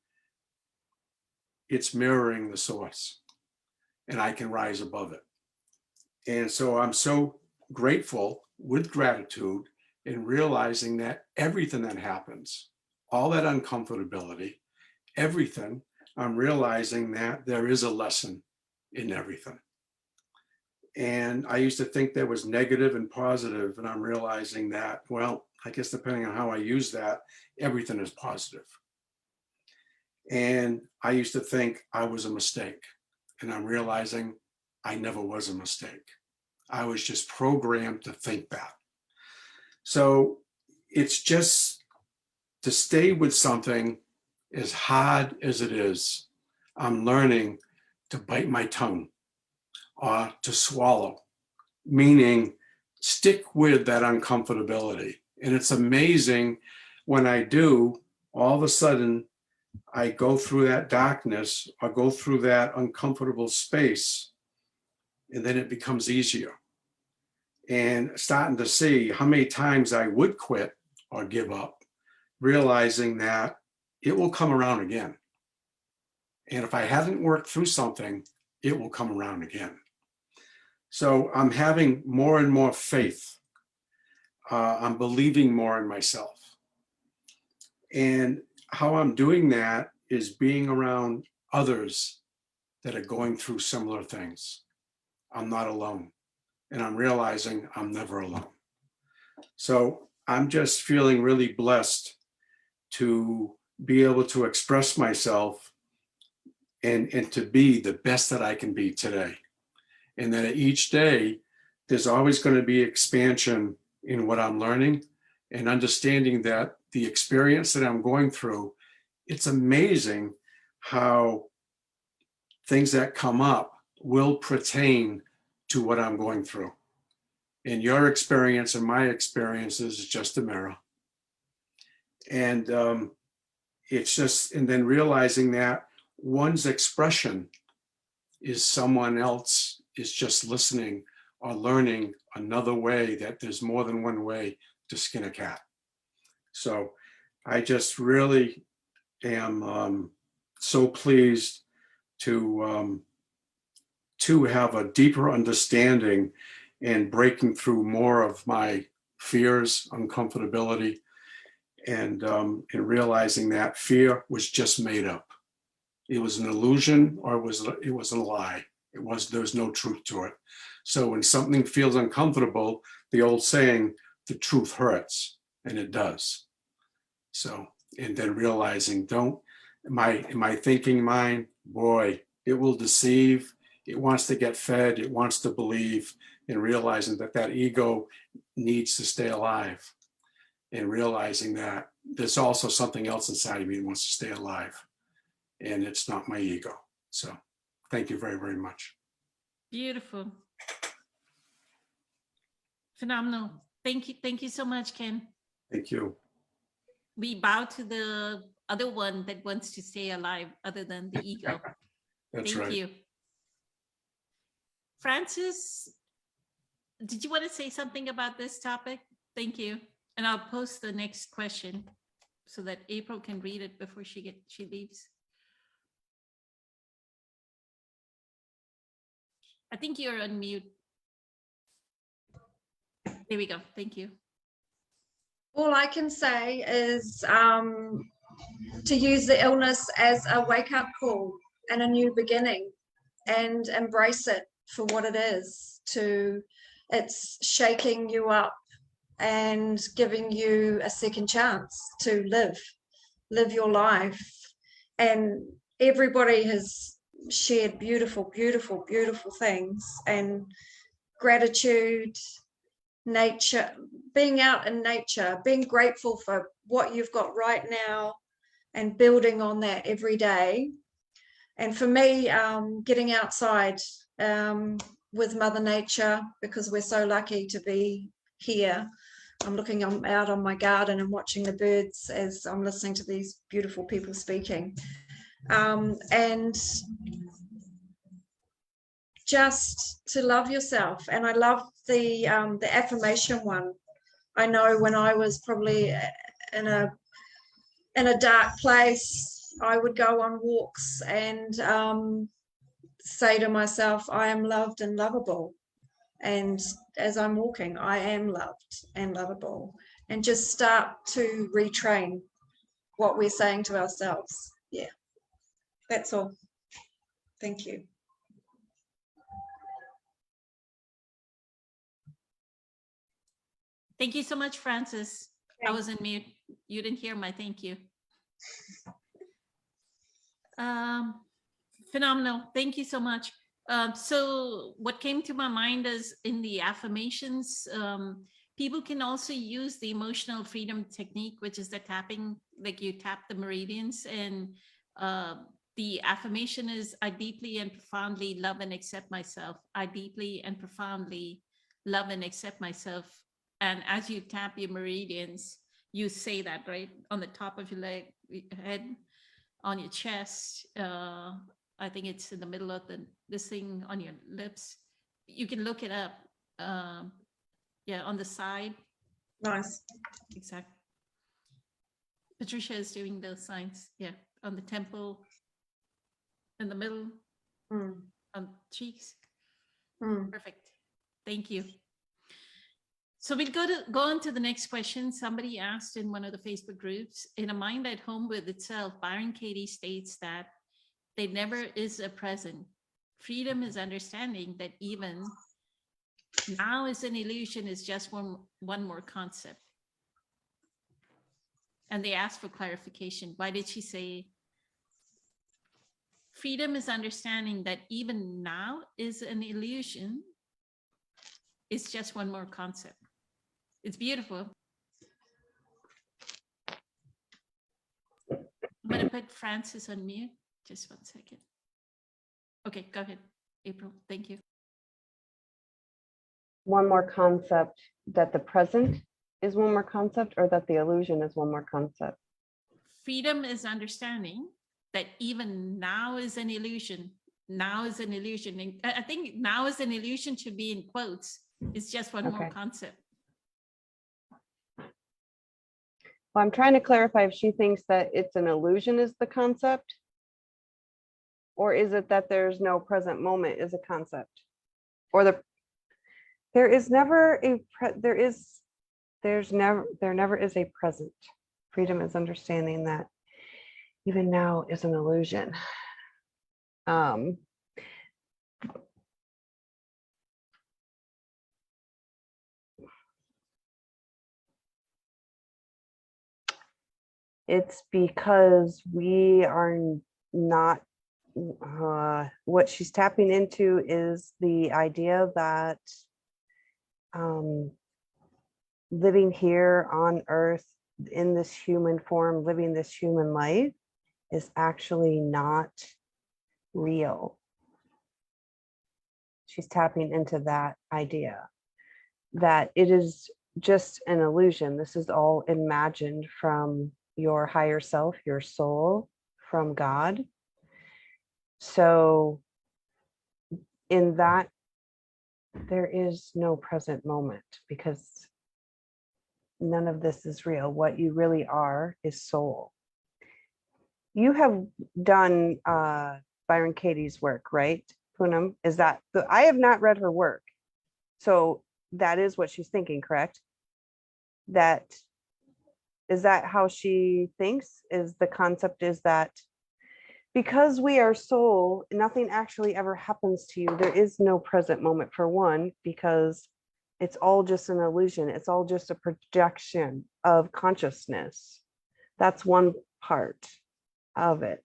it's mirroring the source, and I can rise above it. And so I'm so grateful, with gratitude, in realizing that everything that happens, all that uncomfortability, everything, I'm realizing that there is a lesson in everything. And I used to think there was negative and positive, and I'm realizing that, well, I guess depending on how I use that, everything is positive. And I used to think I was a mistake, and I'm realizing I never was a mistake. I was just programmed to think that. So it's just to stay with something, as hard as it is, I'm learning to bite my tongue or to swallow, meaning stick with that uncomfortability. And it's amazing when I do, all of a sudden, I go through that darkness or go through that uncomfortable space, and then it becomes easier. And starting to see how many times I would quit or give up, realizing that it will come around again. And if I haven't worked through something, it will come around again. So I'm having more and more faith. I'm believing more in myself. And how I'm doing that is being around others that are going through similar things. I'm not alone. And I'm realizing I'm never alone. So I'm just feeling really blessed to be able to express myself and to be the best that I can be today. And that each day, there's always going to be expansion in what I'm learning, and understanding that the experience that I'm going through, it's amazing how things that come up will pertain to what I'm going through. And your experience and my experience is just a mirror. And it's just, and then realizing that one's expression is someone else is just listening or learning another way, that there's more than one way to skin a cat. So I just really am so pleased to have a deeper understanding and breaking through more of my fears, uncomfortability, and realizing that fear was just made up. It was an illusion, or it was a lie. There was no truth to it. So when something feels uncomfortable, the old saying, the truth hurts, and it does. So, and then realizing, my thinking mind, boy, it will deceive. It wants to get fed. It wants to believe, and realizing that ego needs to stay alive, and realizing that there's also something else inside of me that wants to stay alive, and it's not my ego. So thank you very, very much. Beautiful. Phenomenal. Thank you. Thank you so much, Ken. Thank you. We bow to the other one that wants to stay alive other than the ego. That's Thank right. you. Francis, did you want to say something about this topic? Thank you. And I'll post the next question so that April can read it before she leaves. I think you're on mute. There we go. Thank you. All I can say is to use the illness as a wake-up call and a new beginning, and embrace it for what it is. It's shaking you up and giving you a second chance to live your life. And everybody has shared beautiful, beautiful, beautiful things. And gratitude, nature, being out in nature, being grateful for what you've got right now and building on that every day. And for me, getting outside with Mother Nature, because we're so lucky to be here. I'm looking out on my garden and watching the birds as I'm listening to these beautiful people speaking. And just to love yourself. And I love the affirmation one. I know when I was probably in a dark place, I would go on walks and say to myself, I am loved and lovable. And as I'm walking, I am loved and lovable. And just start to retrain what we're saying to ourselves. Yeah, that's all. Thank you. Thank you so much, Francis. I was in mute. You didn't hear my thank you. Phenomenal. Thank you so much. So what came to my mind is in the affirmations, people can also use the emotional freedom technique, which is the tapping, like you tap the meridians, and the affirmation is, I deeply and profoundly love and accept myself. I deeply and profoundly love and accept myself. And as you tap your meridians, you say that, right? On the top of your head, on your chest. I think it's in the middle of this thing on your lips. You can look it up. Yeah, on the side. Nice. Exactly. Patricia is doing those signs. Yeah, on the temple, in the middle, on cheeks. Perfect. Thank you. So we'll go on to the next question. Somebody asked in one of the Facebook groups, in A Mind at Home with Itself, Byron Katie states that there never is a present. Freedom is understanding that even now is an illusion is just one more concept. And they asked for clarification. Why did she say freedom is understanding that even now is an illusion? It's just one more concept. It's beautiful. I'm going to put Francis on mute. Just 1 second. Okay, go ahead, April. Thank you. One more concept, that the present is one more concept, or that the illusion is one more concept? Freedom is understanding that even now is an illusion. Now is an illusion. And I think now is an illusion should be in quotes. It's just one more concept. Well, I'm trying to clarify if she thinks that it's an illusion is the concept, or is it that there's no present moment is a concept, or there never is a present. Freedom is understanding that even now is an illusion. It's because we are not, what she's tapping into is the idea that living here on earth in this human form, living this human life is actually not real. She's tapping into that idea that it is just an illusion. This is all imagined from your higher self, your soul, from God. So in that, there is no present moment, because none of this is real. What you really are is soul. You have done Byron Katie's work, right, Poonam? Is that, I have not read her work. So that is what she's thinking, correct? Is that how she thinks? Is the concept is that because we are soul, nothing actually ever happens to you. There is no present moment, for one, because it's all just an illusion. It's all just a projection of consciousness. That's one part of it.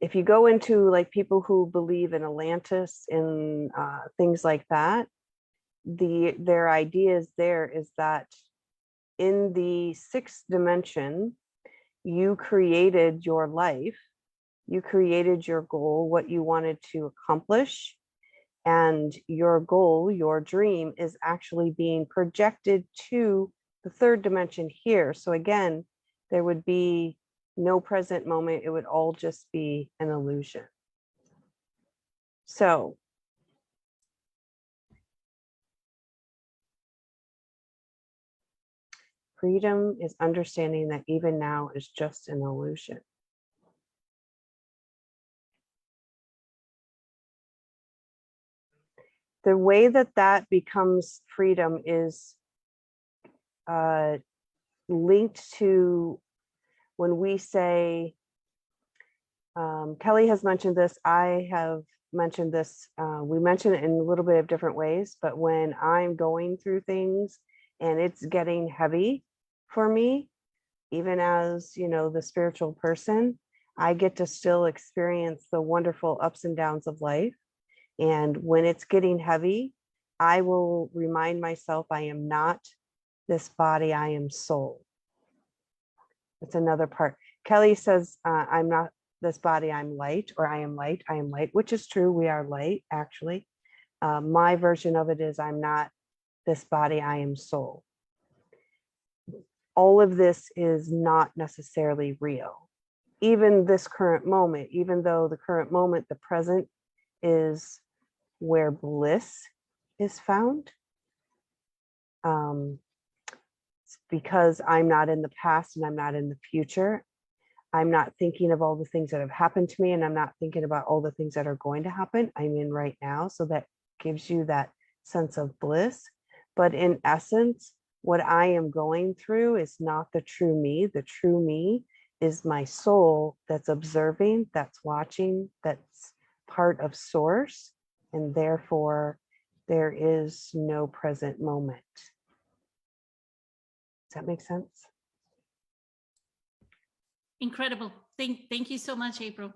if you go into like people who believe in Atlantis and things like that, their ideas there is that in the sixth dimension, you created your life, you created your goal, what you wanted to accomplish, and your goal, your dream is actually being projected to the third dimension here. So again, there would be no present moment. It would all just be an illusion. So freedom is understanding that even now is just an illusion. The way that that becomes freedom is linked to when we say, Kelly has mentioned this, I have mentioned this, we mention it in a little bit of different ways, but when I'm going through things and it's getting heavy for me, even as, you know, the spiritual person, I get to still experience the wonderful ups and downs of life. And when it's getting heavy, I will remind myself I am not this body, I am soul. That's another part. Kelly says, I'm not this body, I'm light, or I am light, which is true. We are light, actually. My version of it is I'm not this body, I am soul. All of this is not necessarily real. Even this current moment, even though the current moment, the present, is where bliss is found. Because I'm not in the past and I'm not in the future. I'm not thinking of all the things that have happened to me, and I'm not thinking about all the things that are going to happen. I'm in right now. So that gives you that sense of bliss. But in essence, what I am going through is not the true me. The true me is my soul that's observing, that's watching, that's part of source. And therefore, there is no present moment. Does that make sense? Incredible. Thank you so much, April.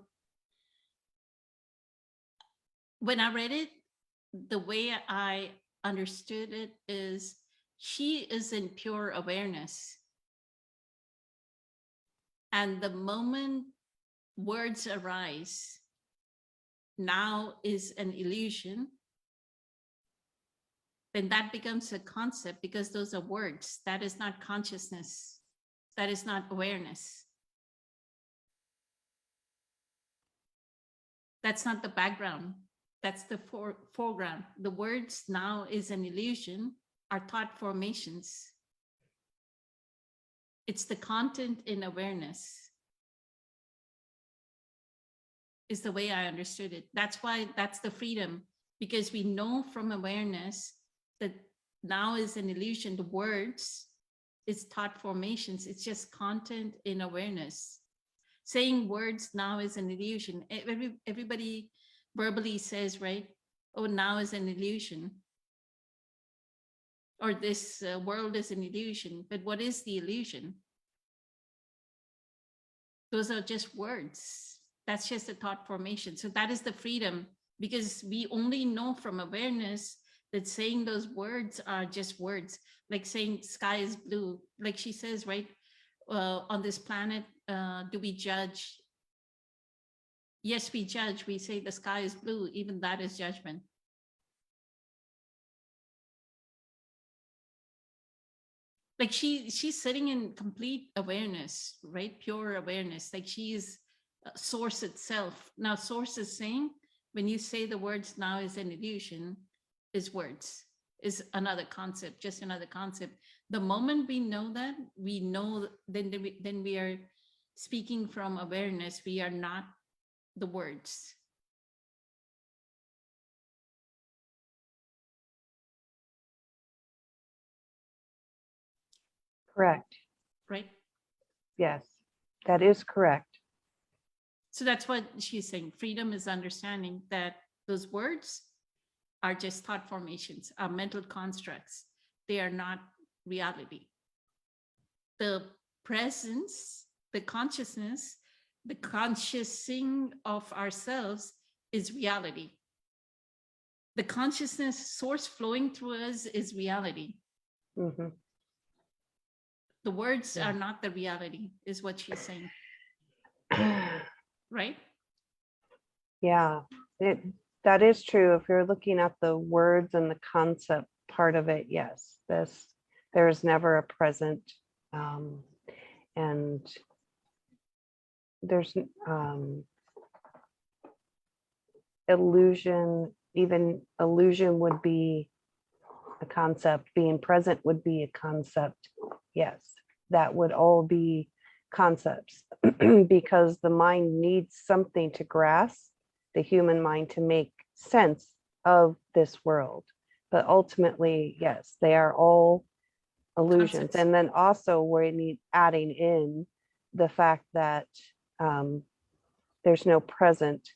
When I read it, the way I understood it is she is in pure awareness. And the moment words arise, now is an illusion, then that becomes a concept because those are words. That is not consciousness. That is not awareness. That's not the background. That's the foreground. The words now is an illusion are thought formations. It's the content in awareness is the way I understood it. That's why that's the freedom, because we know from awareness that now is an illusion. The words is thought formations. It's just content in awareness. Saying words now is an illusion. Everybody verbally says, right? Oh, now is an illusion. Or this world is an illusion. But what is the illusion? Those are just words. That's just a thought formation. So that is the freedom, because we only know from awareness that saying those words are just words, like saying sky is blue. Like she says, right? On this planet, do we judge? Yes, we judge. We say the sky is blue. Even that is judgment. Like she's sitting in complete awareness, right? Pure awareness. Like she is source itself. Now, source is saying, when you say the words now is an illusion, is words, is another concept, just another concept. The moment we know that, we know, then we are speaking from awareness. We are not the words. Correct. Right? Yes, that is correct. So that's what she's saying. Freedom is understanding that those words are just thought formations, are mental constructs. They are not reality. The presence, the consciousness the consciousing of ourselves is reality. The consciousness source flowing through us is reality. Mhm. The words Yeah. are not the reality, is what she's saying, right? Yeah, that is true. If you're looking at the words and the concept part of it, yes, there is never a present. And there's illusion, even illusion would be a concept, being present would be a concept. Yes, that would all be concepts because the mind needs something to grasp, the human mind, to make sense of this world. But ultimately, yes, they are all illusions. Concepts. And then also we need adding in the fact that there's no present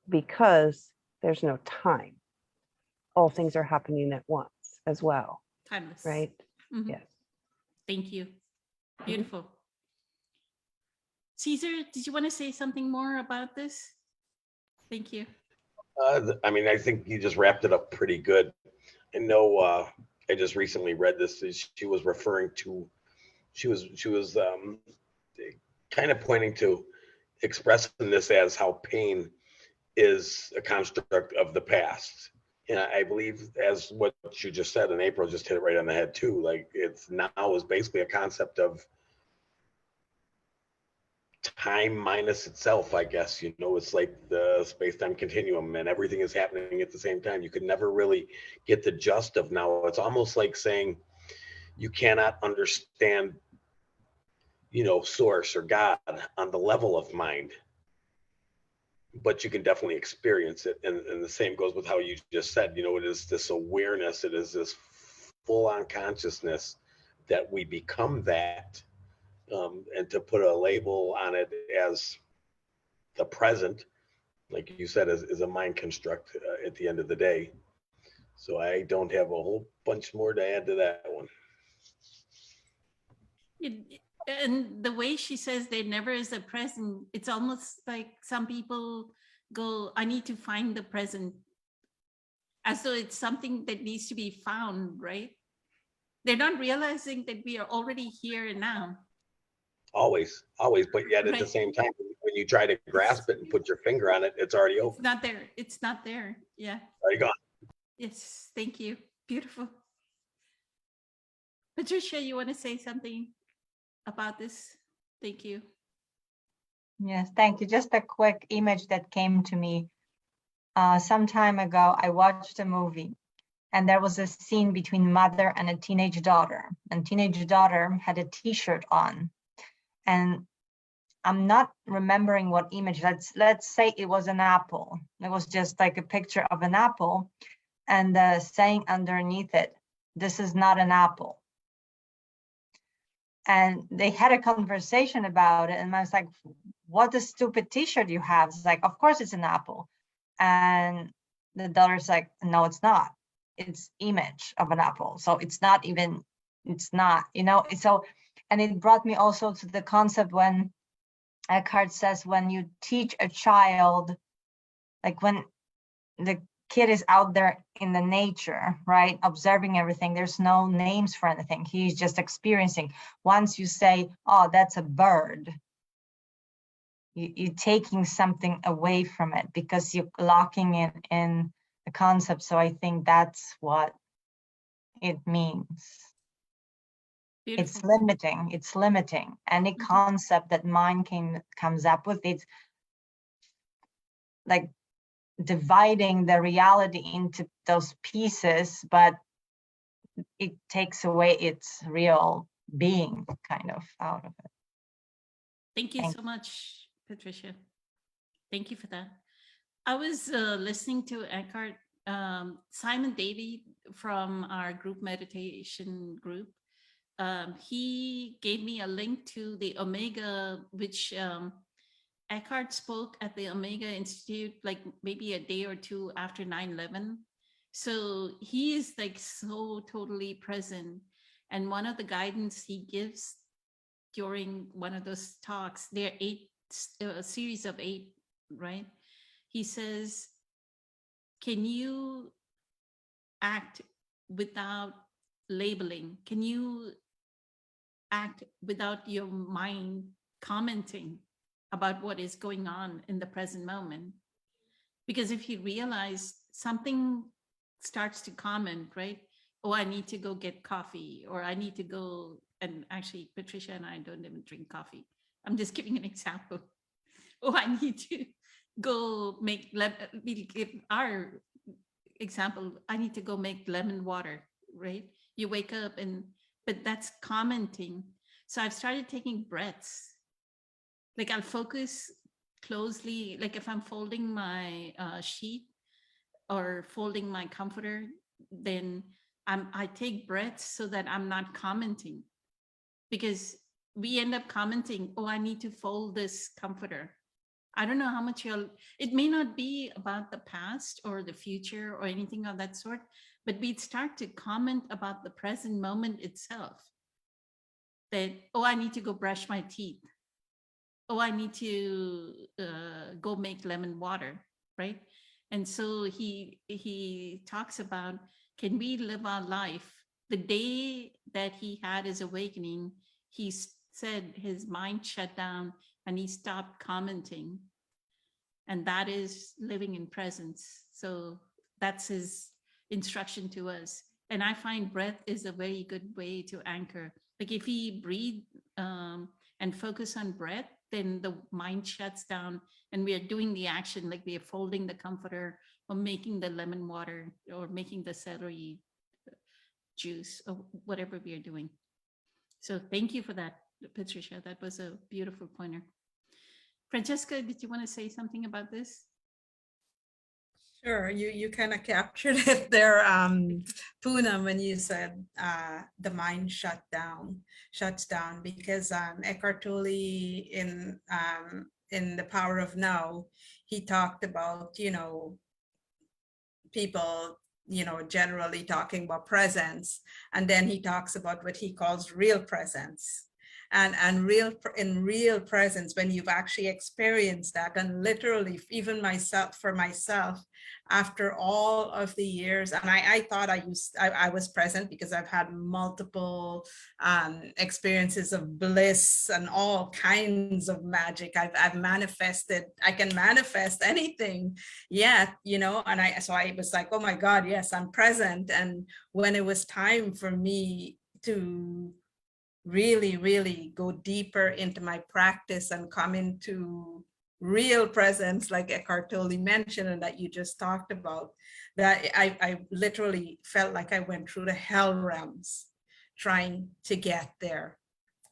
because there's no time. All things are happening at once as well, Timeless. right? Mhm. Yes. Thank you. Beautiful. Caesar, did you want to say something more about this? Thank you. I mean, I think you just wrapped it up pretty good. I know, I just recently read this. She was referring to, she was kind of pointing to expressing this as how pain is a construct of the past. And I believe, as what you just said, and April just hit it right on the head too. Like, it's now is basically a concept of time minus itself, I guess. You know, it's like the space-time continuum and everything is happening at the same time. You could never really get the gist of now. It's almost like saying you cannot understand, you know, source or God on the level of mind, but you can definitely experience it. And the same goes with how you just said, you know, it is this awareness, it is this full-on consciousness that we become that. And to put a label on it as the present, like you said, is a mind construct at the end of the day. So I don't have a whole bunch more to add to that one. And the way she says there never is a present, it's almost like some people go, I need to find the present, as though it's something that needs to be found, right? They're not realizing that we are already here and now. Always, but yet at the Right. same time, when you try to grasp it and put your finger on it, it's already It's open, not there. It's not there. Yeah. already gone. Yes. Thank you. Beautiful. Patricia, you want to say something about this? Thank you. Yes, thank you. Just a quick image that came to me. Some time ago, I watched a movie and there was a scene between mother and a teenage daughter. And teenage daughter had a t-shirt on. And I'm not remembering what image. Let's say it was an apple. It was just like a picture of an apple and saying underneath it, "This is not an apple." And they had a conversation about it, and I was like, "What a stupid T-shirt you have!" It's like, "Of course it's an apple," and the daughter's like, "No, it's not. It's image of an apple, so it's not even. It's not, you know." So, and it brought me also to the concept when Eckhart says when you teach a child, like when the kid is out there in the nature, right, observing everything, there's no names for anything, he's just experiencing. Once you say, "Oh, that's a bird," you're taking something away from it because you're locking it in the concept. So I think that's what it means. Beautiful. It's limiting any concept that mind comes up with. It's like dividing the reality into those pieces, but it takes away its real being kind of out of it. Thank you Thank so much, Patricia. Thank you for that. I was listening to Eckhart, Simon Davey from our group meditation group. He gave me a link to the Omega, which Eckhart spoke at the Omega Institute, like maybe a day or two after 9/11. So he is like so totally present. And one of the guidance he gives during one of those talks, there are 8 a series of 8, right? He says, can you act without labeling? Can you act without your mind commenting about what is going on in the present moment? Because if you realize something starts to comment, right? Oh, I need to go get coffee, or I need to go, and actually Patricia and I don't even drink coffee. I'm just giving an example. Oh, I need to go make, we'll give our example, I need to go make lemon water, right? You wake up but that's commenting. So I've started taking breaths. Like I'll focus closely, like if I'm folding my sheet or folding my comforter, then I take breaths so that I'm not commenting, because we end up commenting, oh, I need to fold this comforter. I don't know how much it may not be about the past or the future or anything of that sort, but we'd start to comment about the present moment itself. That, oh, I need to go brush my teeth. Oh, I need to go make lemon water, right? And so he talks about, can we live our life? The day that he had his awakening, he said his mind shut down and he stopped commenting. And that is living in presence. So that's his instruction to us. And I find breath is a very good way to anchor. Like if we breathe and focus on breath, then the mind shuts down and we are doing the action, like we are folding the comforter or making the lemon water or making the celery juice or whatever we are doing. So thank you for that, Patricia. That was a beautiful pointer. Francesca, did you want to say something about this? Sure, you kind of captured it there, Poonam, when you said the mind shuts down, because Eckhart Tolle in The Power of Now, he talked about, people, generally talking about presence, and then he talks about what he calls real presence. And in real presence, when you've actually experienced that, and literally even for myself, after all of the years, and I thought I was present because I've had multiple experiences of bliss and all kinds of magic. I've manifested, I can manifest anything yet, and so I was like, oh my God, yes, I'm present. And when it was time for me to really go deeper into my practice and come into real presence, like Eckhart Tolle mentioned and that you just talked about, that I literally felt like I went through the hell realms trying to get there,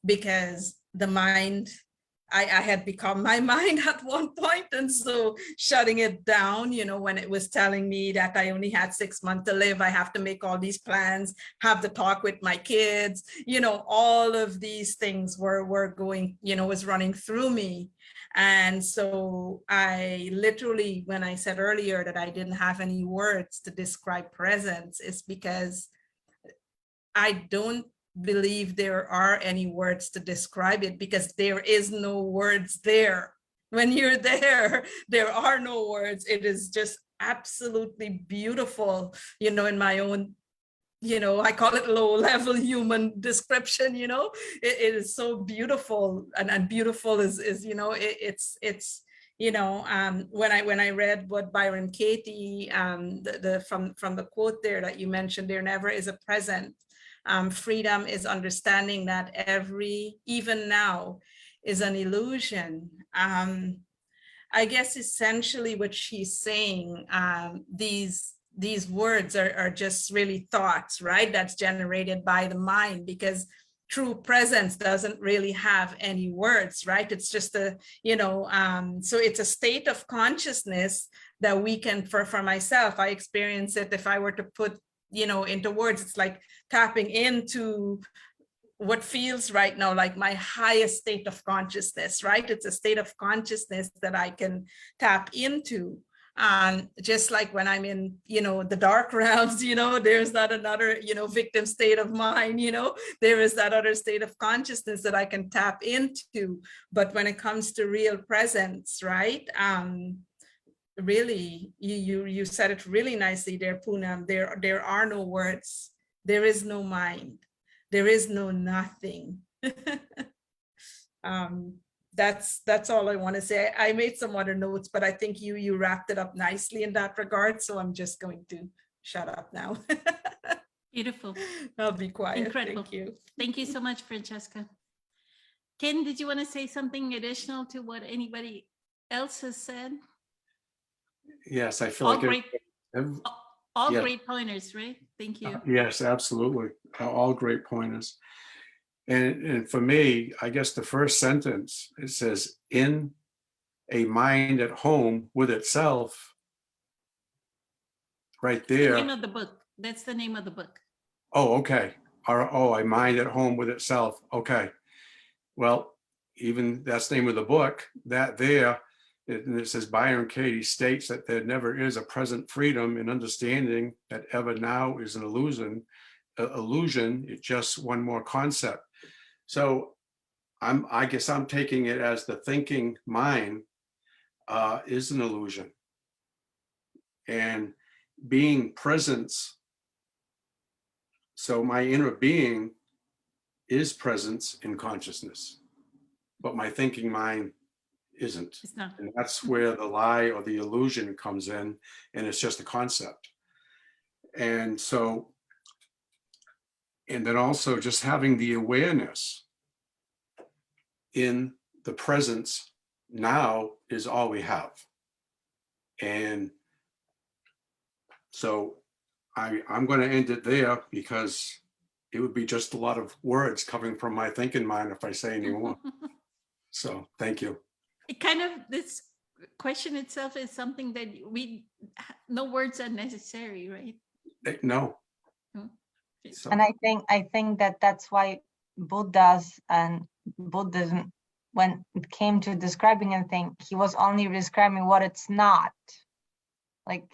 because the mind, I had become my mind at one point, and so shutting it down, when it was telling me that I only had 6 months to live, I have to make all these plans, have the talk with my kids, all of these things were going, was running through me. And so I literally, when I said earlier that I didn't have any words to describe presence, is because I don't believe there are any words to describe it, because there is no words there. When you're there, there are no words. It is just absolutely beautiful, in my own, I call it low level human description, it is so beautiful, and beautiful is it's when I read what Byron Katie, from the quote there that you mentioned, there never is a present. Freedom is understanding that even now is an illusion. I guess essentially what she's saying, these words are just really thoughts, right? That's generated by the mind, because true presence doesn't really have any words, right? It's just so it's a state of consciousness that we can, for myself, I experience it, if I were to put into words, it's like tapping into what feels right now like my highest state of consciousness, right? It's a state of consciousness that I can tap into. And just like when I'm in, the dark realms, there's that another, victim state of mind, there is that other state of consciousness that I can tap into. But when it comes to real presence, right? Really, you said it really nicely there, Poonam. There are no words. There is no mind. There is no nothing. That's all I want to say. I made some other notes, but I think you wrapped it up nicely in that regard. So I'm just going to shut up now. Beautiful. I'll be quiet. Incredible. Thank you. Thank you so much, Francesca. Ken, did you want to say something additional to what anybody else has said? Yes, I feel All like great, all yeah. great pointers, right? Thank you. Yes, absolutely. All great pointers. And for me, I guess the first sentence, it says, in a mind at home with itself. Right The there. name of the book. That's the name of the book. Oh, okay. A mind at home with itself. Okay. Well, even that's the name of the book, that there, it says Byron Katie states that there never is a present freedom in understanding that ever now is an illusion. It's just one more concept. So I guess I'm taking it as the thinking mind is an illusion. And being presence, so my inner being is presence in consciousness, but my thinking mind isn't. It's not. And that's where the lie or the illusion comes in, and it's just a concept. And so, and then also just having the awareness in the presence now is all we have. And so I'm going to end it there because it would be just a lot of words coming from my thinking mind if I say any more. So thank you. It kind of, this question itself is something that no words are necessary, right? No. Okay. So, And I think that that's why Buddhas and Buddhism, when it came to describing anything, he was only describing what it's not. Like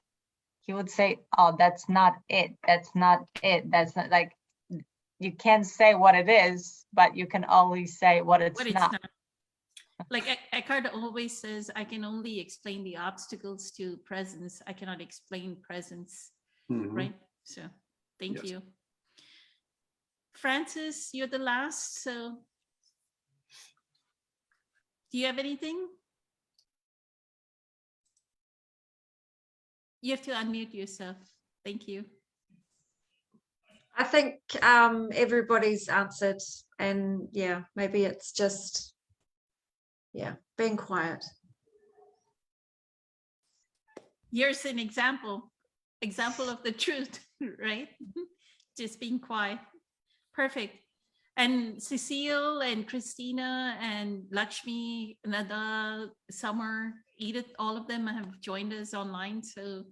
he would say, oh, that's not it. That's not it. That's not, like, you can't say what it is, but you can always say what it's not. Like Eckhart always says, I can only explain the obstacles to presence. I cannot explain presence, right? So thank you. Francis, you're the last. So do you have anything? You have to unmute yourself. Thank you. I think everybody's answered, and yeah, maybe it's just, yeah, being quiet. Here's an example of the truth, right? Just being quiet. Perfect. And Cecile and Christina and Lakshmi, Nada, Summer, Edith, all of them have joined us online. So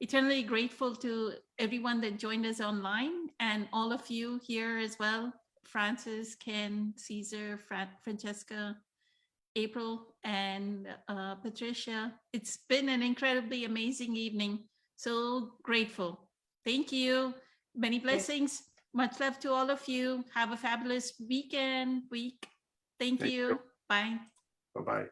eternally grateful to everyone that joined us online and all of you here as well. Francis, Ken, Caesar, Francesca, April, and Patricia. It's been an incredibly amazing evening. So grateful. Thank you. Many blessings. Much love to all of you. Have a fabulous week. Thank you. Bye. Bye-bye.